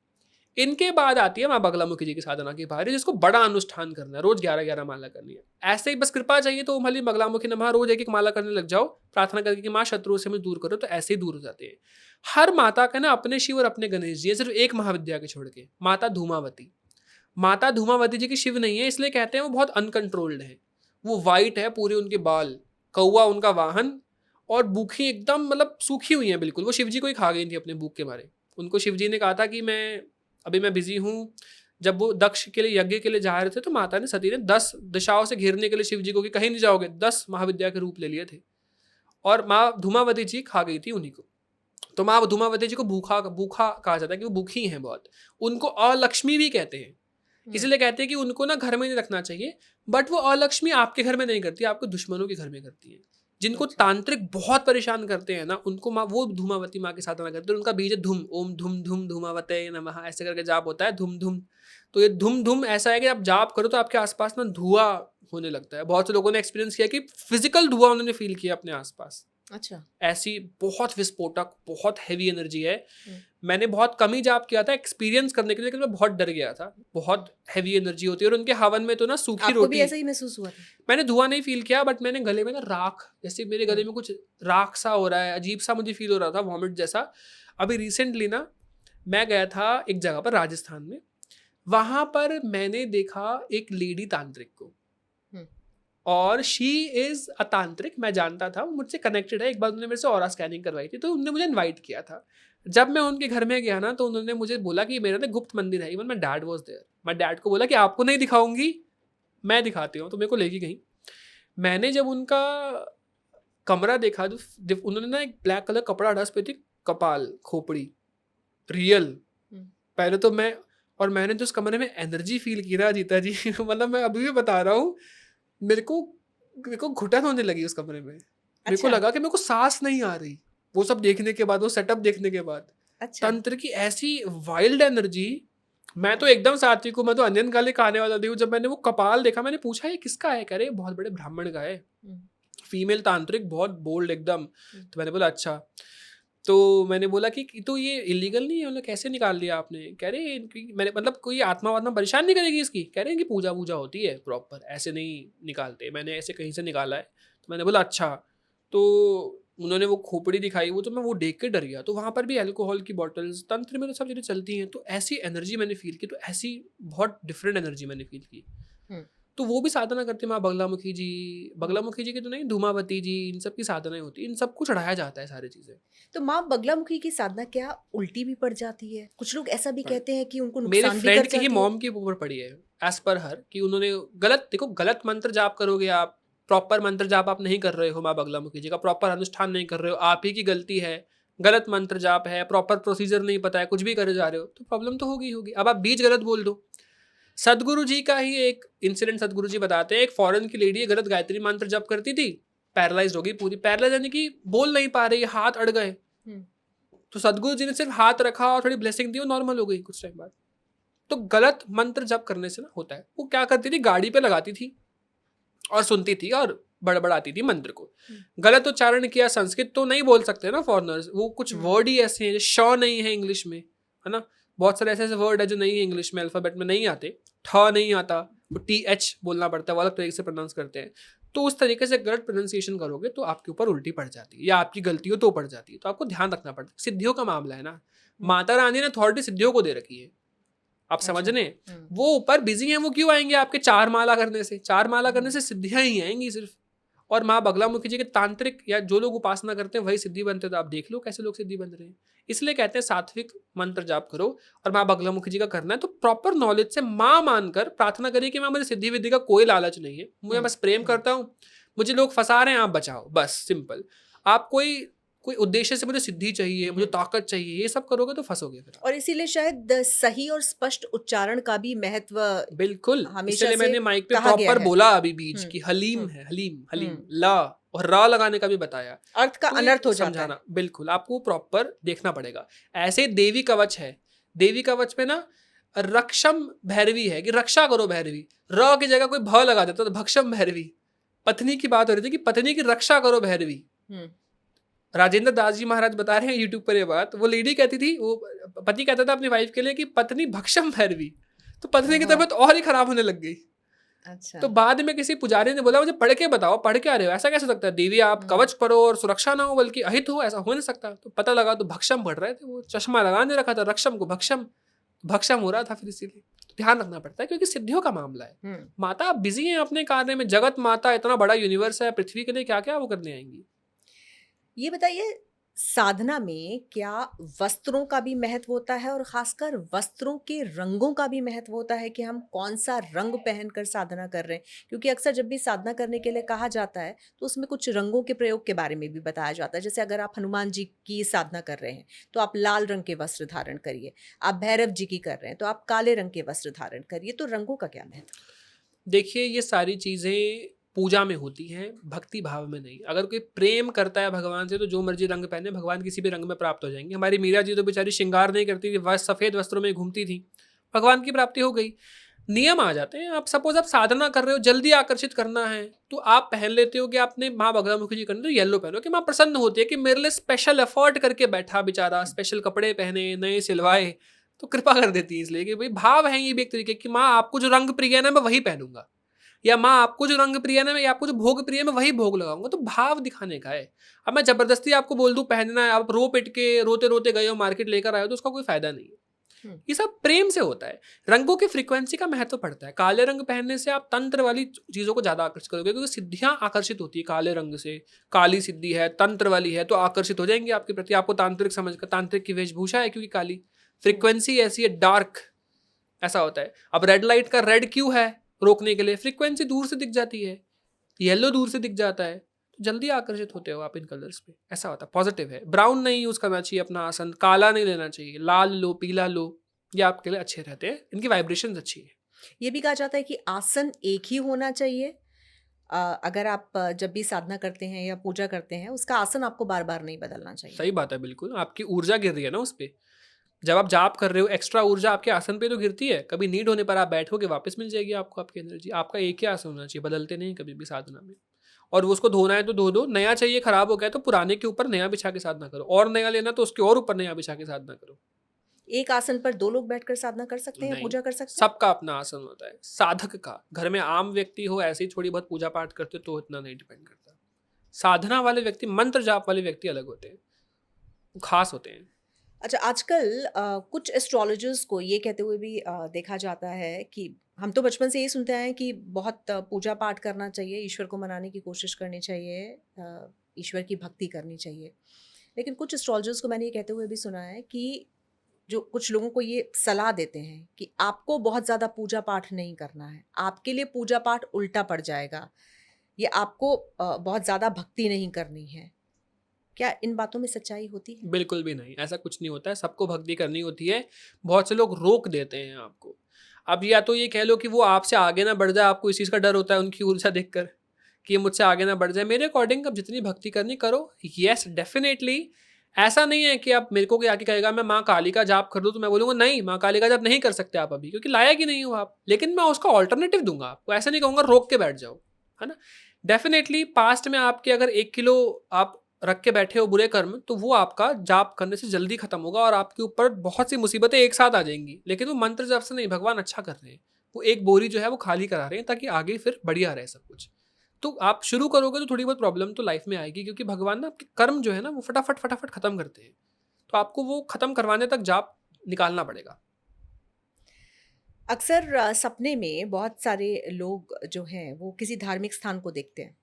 इनके बाद आती है माँ बगलामुखी जी की साधना की बारी, जिसको बड़ा अनुष्ठान करना है, रोज 11-11 माला करनी है। ऐसे ही बस कृपा चाहिए तो ओम हरि बगलामुखी नमः रोज एक एक माला करने लग जाओ, प्रार्थना करके कि माँ शत्रुओं से हमें दूर करो, तो ऐसे ही दूर हो जाते हैं। हर माता का ना अपने शिव और अपने गणेश जी है, सिर्फ एक महाविद्या के छोड़ के। माता धूमावती, माता धूमावती जी की शिव नहीं है, इसलिए कहते हैं वो बहुत अनकंट्रोल्ड है। वो वाइट है पूरे उनके बाल, कौवा उनका वाहन, और भूखी एकदम, मतलब सूखी हुई है बिल्कुल। वो शिव जी को ही खा गई थी अपने भूख के मारे। उनको शिव जी ने कहा था कि मैं बिजी हूँ। जब वो दक्ष के लिए यज्ञ के लिए जा रहे थे तो माता ने सती ने 10 दिशाओं से घेरने के लिए शिव जी को कि कहीं नहीं जाओगे, 10 महाविद्या के रूप ले लिए थे, और माँ धूमावती जी खा गई थी उन्हीं को। तो माँ धूमावती जी को भूखा भूखा कहा जाता है कि वो भूखी हैं बहुत। उनको अलक्ष्मी भी कहते हैं, इसलिए कहते हैं कि उनको ना घर में नहीं रखना चाहिए। बट वो अलक्ष्मी आपके घर में नहीं करती, आपके दुश्मनों के घर में करती है। जिनको अच्छा। तांत्रिक बहुत परेशान करते हैं ना, उनको माँ, वो धूमावती माँ की साधना करते हैं। उनका बीज है धूम, ओम धूम धूम धूमावते नमः, ऐसे करके जाप होता है धूम धूम। तो ये धूम धूम ऐसा है कि आप जाप करो तो आपके आसपास ना धुआं होने लगता है। बहुत से लोगों ने एक्सपीरियंस किया कि फिजिकल धुआं उन्होंने फील किया अपने आसपास। अच्छा। ऐसी बहुत विस्फोटक, बहुत हैवी एनर्जी है। हम्म। मैंने बहुत कम ही जाप किया था एक्सपीरियंस करने के लिए, लेकिन मैं बहुत डर गया था। बहुत हैवी एनर्जी होती है। और उनके हवन में तो ना सूखी आपको भी रोटी, ऐसा ही महसूस हुआ था? मैंने धुआं नहीं फील किया, बट मैंने गले में ना राख, जैसे मेरे गले में कुछ राख सा हो रहा है, अजीब सा मुझे फील हो रहा था, वॉमिट जैसा। अभी रिसेंटली ना मैं गया था एक जगह पर राजस्थान में, वहां पर मैंने देखा एक लेडी तांत्रिक को, और शी इज अ तांत्रिक। मैं जानता था वो मुझसे कनेक्टेड है। एक बार उन्होंने मेरे से ऑरा स्कैनिंग करवाई थी, तो उन्होंने मुझे इनवाइट किया था। जब मैं उनके घर में गया ना, तो उन्होंने मुझे बोला कि मेरा ना गुप्त मंदिर है। Even my dad was there. मैं डैड को बोला कि आपको नहीं दिखाऊंगी, मैं दिखाती हूँ। तो मेरे को लेके गई। मैंने जब उनका कमरा देखा, तो जब उन्होंने ना एक ब्लैक कलर कपड़ा ढस पे थी, कपाल खोपड़ी रियल। पहले तो मैंने जो उस कमरे में एनर्जी फील की ना जीता जी मतलब मैं अभी भी बता रहा हूँ, मेरे को घुटन होने लगी उस कमरे में। मेरे को अच्छा। लगा कि मेरे को सांस नहीं आ रही, वो सब देखने के बाद, वो सेटअप देखने के बाद। अच्छा। तंत्र की ऐसी वाइल्ड एनर्जी। मैं तो एकदम सात्विक हूँ, मैं तो अनियन गार्लिक खाने वाला नहीं हूँ। जब मैंने वो कपाल देखा, मैंने पूछा ये किसका है? कह रहे बहुत बड़े ब्राह्मण का है, फीमेल तांत्रिक, बहुत बोल्ड एकदम। तो मैंने बोला अच्छा। तो मैंने बोला कि तो ये इलीगल नहीं है? मतलब कैसे निकाल लिया आपने? कह रहे मैंने, मतलब कोई आत्मा वात्मा परेशान नहीं करेगी इसकी? कह रहे हैं कि पूजा वूजा होती है प्रॉपर, ऐसे नहीं निकालते। मैंने ऐसे कहीं से निकाला है। तो मैंने बोला अच्छा। तो उन्होंने वो खोपड़ी दिखाई, वो तो मैं वो देख के डर गया। तो वहाँ पर भी अल्कोहल की बॉटल्स, तंत्र में तो सब चीज़ें चलती हैं। तो ऐसी एनर्जी मैंने फील की, तो ऐसी बहुत डिफरेंट एनर्जी मैंने फील की। तो वो भी साधना करते माँ बगलामुखी जी। बगलामुखी जी की तो नहीं, धूमावती जी, इन सब की साधनाएं होती है। इन सबको चढ़ाया जाता है सारी चीज़ें। तो माँ बगलामुखी की साधना क्या उल्टी भी पड़ जाती है? कुछ लोग ऐसा भी कहते हैं कि उनको मेरे नुकसान भी कर फ्रेंड की ही जाती है। मॉम के ऊपर पड़ी है, एज पर हर, कि उन्होंने गलत मंत्र जाप करोगे आप, प्रॉपर मंत्र जाप आप नहीं कर रहे हो, माँ बगलामुखी जी का प्रॉपर अनुष्ठान नहीं कर रहे हो, आप ही की गलती है। गलत मंत्र जाप है, प्रॉपर प्रोसीजर नहीं पता है, कुछ भी करे जा रहे हो, तो प्रॉब्लम तो होगी। अब आप बीज गलत बोल दो। सदगुरु जी का ही एक इंसिडेंट सदगुरु जी बताते हैं। एक फॉरेन की लेडी गलत गायत्री मंत्र जप करती थी, पैरालाइज हो गई पूरी। पैरालाइज यानी कि बोल नहीं पा रही, हाथ अड़ गए। तो सदगुरु जी ने सिर्फ हाथ रखा और थोड़ी ब्लेसिंग दी, वो नॉर्मल हो गई कुछ टाइम बाद। तो गलत मंत्र जप करने से ना होता है। वो क्या करती थी, गाड़ी पे लगाती थी और सुनती थी और बड़बड़ाती थी मंत्र को। गलत उच्चारण किया, संस्कृत तो नहीं बोल सकते ना फॉरनर्स, वो कुछ वर्ड ही ऐसे हैं, श नहीं है इंग्लिश में, है ना। बहुत सारे ऐसे वर्ड है जो नहीं है इंग्लिश में, अल्फाबेट में नहीं आते। ठ नहीं आता, वो TH बोलना पड़ता है, वो अलग तरीके से प्रोनाउंस करते हैं। तो उस तरीके से गलत प्रोनाउंसिएशन करोगे तो आपके ऊपर उल्टी पड़ जाती है, या आपकी गलती हो तो पड़ जाती है। तो आपको ध्यान रखना पड़ता है। सिद्धियों का मामला है ना, माता रानी ने अथॉरिटी सिद्धियों को दे रखी है, आप समझ रहे हैं। वो ऊपर बिजी हैं, वो क्यों आएंगे आपके 4 माला करने से? 4 माला करने से सिद्धियां ही आएंगी सिर्फ। और माँ बगलामुखी जी के तांत्रिक या जो लोग उपासना करते हैं वही सिद्धि बनते हैं। तो आप देख लो कैसे लोग सिद्धि बन रहे हैं। इसलिए कहते हैं सात्विक मंत्र जाप करो, और माँ बगलामुखी जी का करना है तो प्रॉपर नॉलेज से माँ मानकर प्रार्थना करिए कि माँ मुझे सिद्धि विद्धि का कोई लालच नहीं है, मुझे बस प्रेम करता हूँ, मुझे लोग फंसा रहे हैं, आप बचाओ, बस सिंपल। आप कोई कोई उद्देश्य से मुझे सिद्धि चाहिए, मुझे ताकत चाहिए, ये सब करोगे तो फंसोगे फिर आप। और इसीलिए शायद सही और स्पष्ट उच्चारण का भी महत्व बिल्कुल, हमेशा इसीलिए से मैंने माइक पे कहा गया प्रॉपर है। बोला अभी बीच हम्म, की हलीम हम्म, है, हलीम, हलीम, हम्म। ला और रा लगाने का भी बताया। अर्थ का तो ये अनर्थ हो जाता है। समझाना, बिल्कुल आपको प्रॉपर देखना पड़ेगा। ऐसे देवी कवच है, देवी कवच में ना रक्षम भैरवी है कि रक्षा करो भैरवी, र की जगह कोई भ लगा देता तो भक्षम भैरवी। पत्नी की बात हो रही थी कि पत्नी की रक्षा करो भैरवी। हम्म, राजेंद्र दास जी महाराज बता रहे हैं यूट्यूब पर ये बात। वो लेडी कहती थी, वो पति कहता था अपनी वाइफ के लिए कि पत्नी भक्षम भैरवी। तो पत्नी की ओहो, तबीयत और ही खराब होने लग गई। अच्छा। तो बाद में किसी पुजारी ने बोला मुझे पढ़ के बताओ, पढ़ क्या रहे हो, ऐसा कैसे सकता है देवी, आप हम्म, कवच पढ़ो और सुरक्षा ना हो बल्कि अहित हो, ऐसा हो नहीं सकता। तो पता लगा तो भक्षम पढ़ रहे थे, वो चश्मा लगाने रखा था रक्षम को, भक्षम भक्षम हो रहा था फिर, इसीलिए तो ध्यान रखना पड़ता है क्योंकि सिद्धियों का मामला है। हम्म। माता आप बिजी हैं अपने कार्य में, जगत माता इतना बड़ा यूनिवर्स है, पृथ्वी के लिए क्या क्या वो करने आएंगी। ये बताइए, साधना में क्या वस्त्रों का भी महत्व होता है, और खासकर वस्त्रों के रंगों का भी महत्व होता है कि हम कौन सा रंग पहनकर साधना कर रहे हैं? क्योंकि अक्सर जब भी साधना करने के लिए कहा जाता है तो उसमें कुछ रंगों के प्रयोग के बारे में भी बताया जाता है। जैसे अगर आप हनुमान जी की साधना कर रहे हैं तो आप लाल रंग के वस्त्र धारण करिए, आप भैरव जी की कर रहे हैं तो आप काले रंग के वस्त्र धारण करिए। तो रंगों का क्या महत्व? देखिए ये सारी चीज़ें पूजा में होती हैं, भक्ति भाव में नहीं। अगर कोई प्रेम करता है भगवान से तो जो मर्जी रंग पहने, भगवान किसी भी रंग में प्राप्त हो जाएंगे। हमारी मीरा जी तो बेचारी श्रृंगार नहीं करती थी, बस सफ़ेद वस्त्रों में घूमती थी, भगवान की प्राप्ति हो गई। नियम आ जाते हैं। आप सपोज आप साधना कर रहे हो, जल्दी आकर्षित करना है तो आप पहन लेते हो कि आपने माँ बगलामुखी जी करनी तो येलो पहनो कि माँ प्रसन्न होती है कि मेरे लिए स्पेशल एफर्ट करके बैठा बेचारा, स्पेशल कपड़े पहने, नए सिलवाए, तो कृपा कर देती है। इसलिए कि भाई भाव है ये भी एक तरीके की, माँ आपको जो रंग प्रिय है ना मैं वही पहनूंगा, या माँ आपको जो रंग प्रिय है ना, या आपको जो भोग प्रिय है मैं वही भोग लगाऊंगा। तो भाव दिखाने का है। अब मैं जबरदस्ती आपको बोल दूं पहनना है, आप रो पिट के रोते रोते गए हो मार्केट लेकर आए हो, तो उसका कोई फायदा नहीं है। हम्म, ये सब प्रेम से होता है। रंगों की फ्रीक्वेंसी का महत्व पड़ता है। काले रंग पहनने से आप तंत्र वाली चीजों को ज्यादा आकर्षित करोगे क्योंकि सिद्धियां आकर्षित होती है काले रंग से। काली सिद्धि है, तंत्र वाली है, तो आकर्षित हो जाएंगे आपके प्रति। आपको तांत्रिक समझ कर, तांत्रिक की वेशभूषा है क्योंकि काली फ्रीक्वेंसी ऐसी है, डार्क ऐसा होता है। अब रेड लाइट का रेड क्यों है, रोकने के लिए फ्रीक्वेंसी दूर से दिख जाती है, येलो दूर से दिख जाता है, तो जल्दी आकर्षित होते हो आप इन कलर्स पे। ऐसा होता है, पॉजिटिव है। ब्राउन नहीं यूज करना चाहिए अपना आसन, काला नहीं लेना चाहिए, लाल लो, पीला लो, ये आपके लिए अच्छे रहते हैं, इनकी वाइब्रेशन अच्छी है। ये भी कहा जाता है कि आसन एक ही होना चाहिए। अगर आप जब भी साधना करते हैं या पूजा करते हैं उसका आसन आपको बार बार नहीं बदलना चाहिए। सही बात है, बिल्कुल। आपकी ऊर्जा गिर रही है ना उस पे। जब आप जाप कर रहे हो एक्स्ट्रा ऊर्जा आपके आसन पे तो गिरती है, कभी नीड होने पर आप बैठोगे वापस मिल जाएगी आपको आपकी एनर्जी। आपका एक ही आसन होना चाहिए, बदलते नहीं कभी भी साधना में। और वो उसको धोना है तो धो दो, नया चाहिए, खराब हो गया तो पुराने के ऊपर नया बिछा के साधना करो, और नया लेना तो उसके और ऊपर नया बिछा के साधना करो। एक आसन पर दो लोग बैठकर साधना कर सकते हैं या नहीं, पूजा कर सकते हैं? सबका अपना आसन होता है। साधक का, घर में आम व्यक्ति हो ऐसे ही थोड़ी बहुत पूजा पाठ करते तो इतना नहीं डिपेंड करता। साधना वाले व्यक्ति, मंत्र जाप वाले व्यक्ति अलग होते हैं, वो खास होते हैं। अच्छा, आजकल कुछ एस्ट्रोलॉजर्स को ये कहते हुए भी देखा जाता है कि हम तो बचपन से ये सुनते आए हैं कि बहुत पूजा पाठ करना चाहिए, ईश्वर को मनाने की कोशिश करनी चाहिए, ईश्वर की भक्ति करनी चाहिए। लेकिन कुछ एस्ट्रोलॉजर्स को मैंने ये कहते हुए भी सुना है कि जो कुछ लोगों को ये सलाह देते हैं कि आपको बहुत ज़्यादा पूजा पाठ नहीं करना है, आपके लिए पूजा पाठ उल्टा पड़ जाएगा, ये आपको बहुत ज़्यादा भक्ति नहीं करनी है। क्या इन बातों में सच्चाई होती है? बिल्कुल भी नहीं, ऐसा कुछ नहीं होता है। सबको भक्ति करनी होती है। बहुत से लोग रोक देते हैं आपको। अब या तो ये कह लो कि वो आपसे आगे ना बढ़ जाए, आपको इस चीज़ का डर होता है उनकी ऊर्जा देखकर कि ये मुझसे आगे ना बढ़ जाए। मेरे अकॉर्डिंग अब जितनी भक्ति करनी करो। येस डेफिनेटली, ऐसा नहीं है कि आप मेरे को कोई आके कहेगा मैं माँ काली का जाप कर दूँ तो मैं बोलूँगा नहीं, माँ काली का जाप नहीं कर सकते आप अभी, क्योंकि लायक ही नहीं हो आप। लेकिन मैं उसका ऑल्टरनेटिव दूंगा आपको, ऐसा नहीं कहूँगा रोक के बैठ जाओ, है ना। डेफिनेटली पास्ट में आपके अगर 1 किलो आप रख के बैठे हो बुरे कर्म, तो वो आपका जाप करने से जल्दी खत्म होगा और आपके ऊपर बहुत सी मुसीबतें एक साथ आ जाएंगी। लेकिन वो मंत्र जाप से नहीं, भगवान अच्छा कर रहे हैं। वो एक बोरी जो है वो खाली करा रहे हैं ताकि आगे फिर बढ़िया रहे सब कुछ। तो आप शुरू करोगे तो थोड़ी बहुत प्रॉब्लम तो लाइफ में आएगी, क्योंकि भगवान ना आपके कर्म जो है ना वो फटाफट फटाफट खत्म करते हैं। तो आपको वो खत्म करवाने तक जाप निकालना पड़ेगा। अक्सर सपने में बहुत सारे लोग जो हैं वो किसी धार्मिक स्थान को देखते हैं,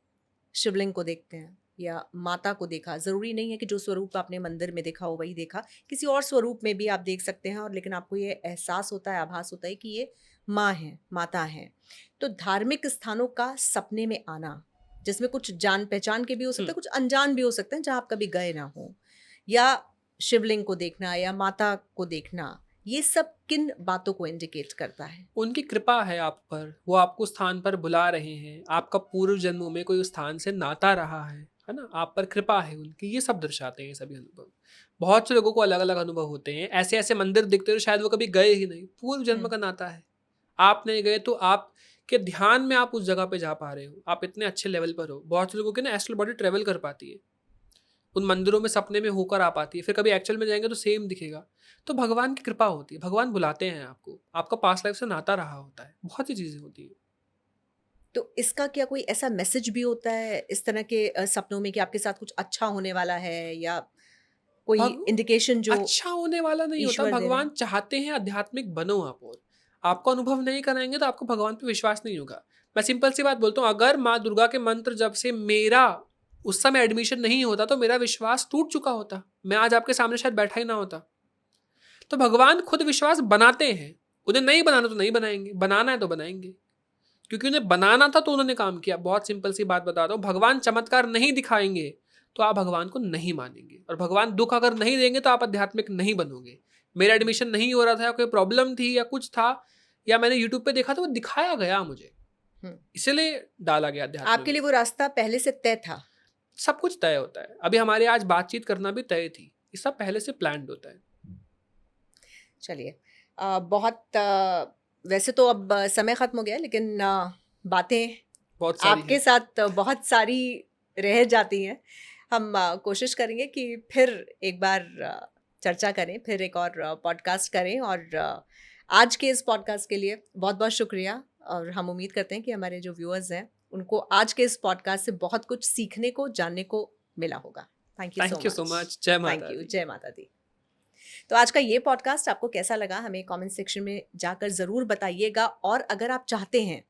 शिवलिंग को देखते हैं या माता को देखा। ज़रूरी नहीं है कि जो स्वरूप आपने मंदिर में देखा हो वही देखा, किसी और स्वरूप में भी आप देख सकते हैं, और लेकिन आपको ये एहसास होता है, आभास होता है कि ये माँ है, माता है। तो धार्मिक स्थानों का सपने में आना जिसमें कुछ जान पहचान के भी हो सकते हैं, हुँ। कुछ अनजान भी हो सकते हैं, जहाँ आप कभी गए ना हो, या शिवलिंग को देखना या माता को देखना, ये सब किन बातों को इंडिकेट करता है? उनकी कृपा है आप पर, वो आपको उस स्थान पर बुला रहे हैं, आपका पूर्व जन्मों में कोई उस स्थान से नाता रहा है ना? आप पर कृपा है उनकी, ये सब दर्शाते हैं ये सभी अनुभव। बहुत से लोगों को अलग-अलग अनुभव होते हैं, ऐसे-ऐसे मंदिर दिखते हैं शायद वो कभी गए ही नहीं, पूर्व जन्म हुँ, का नाता है। आप नहीं गए तो आपके ध्यान में आप उस जगह पे जा पा रहे हो, आप इतने अच्छे लेवल पर हो। बहुत से लोगों की ना एस्ट्रल बॉडी ट्रैवल कर पाती है, उन मंदिरों में सपने में होकर आ पाती है, फिर कभी एक्चुअल में जाएँगे तो सेम दिखेगा। तो भगवान की कृपा होती है, भगवान बुलाते हैं आपको, आपका पास्ट लाइफ से नाता रहा होता है, बहुत सी चीज़ें होती हैं। तो इसका क्या कोई ऐसा मैसेज भी होता है इस तरह के सपनों में कि आपके साथ कुछ अच्छा होने वाला है, या कोई भग इंडिकेशन जो अच्छा होने वाला नहीं होता, ईश्वर दे रहे भगवान हैं? चाहते हैं आध्यात्मिक बनो आप और। आपको अनुभव नहीं कराएँगे तो आपको भगवान पे विश्वास नहीं होगा। मैं सिंपल सी बात बोलता हूँ, अगर माँ दुर्गा के मंत्र जप से मेरा उस समय एडमिशन नहीं होता तो मेरा विश्वास टूट चुका होता। मैं आज आपके सामने शायद बैठा ही ना होता। तो भगवान खुद विश्वास बनाते हैं, उन्हें नहीं बनाना तो नहीं बनाएँगे, बनाना है तो बनाएँगे। क्योंकि उन्हें बनाना था तो उन्होंने काम किया। बहुत सिंपल सी बात बताता हूँ, भगवान चमत्कार नहीं दिखाएँगे, तो आप भगवान को नहीं मानेंगे और भगवान दुःख अगर नहीं देंगे तो आप आध्यात्मिक नहीं बनोगे। मेरा एडमिशन नहीं हो रहा था या कोई प्रॉब्लम थी या कुछ था या मैंने यूट्यूब पे देखा तो वो दिखाया गया मुझे, हुँ। इसीलिए डाला गया अध्यात्म आपके लिए में। वो रास्ता पहले से तय था। सब कुछ तय होता है। अभी हमारे आज बातचीत करना भी तय थी। ये सब पहले से प्लान्ड होता है। चलिए, बहुत वैसे तो अब समय ख़त्म हो गया है, लेकिन बातें बहुत सारी आपके है। साथ बहुत सारी रह जाती हैं। हम कोशिश करेंगे कि फिर एक बार चर्चा करें, फिर एक और पॉडकास्ट करें, और आज के इस पॉडकास्ट के लिए बहुत-बहुत शुक्रिया, और हम उम्मीद करते हैं कि हमारे जो व्यूअर्स हैं, उनको आज के इस पॉडकास्ट से बहुत कुछ सीखने को, जानने को मिला होगा। Thank you so thank you so much. Much. जय थैंक माता यू। दी। जय माता दी। तो आज का ये पॉडकास्ट आपको कैसा लगा, हमें कमेंट सेक्शन में जाकर ज़रूर बताइएगा, और अगर आप चाहते हैं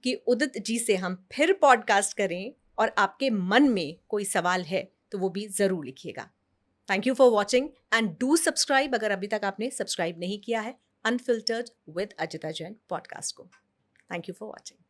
कि उदित जी से हम फिर पॉडकास्ट करें और आपके मन में कोई सवाल है, तो वो भी ज़रूर लिखिएगा। Thank you for watching, and do subscribe अगर अभी तक आपने सब्सक्राइब नहीं किया है unfiltered with Ajita Jain podcast को। Thank you for watching.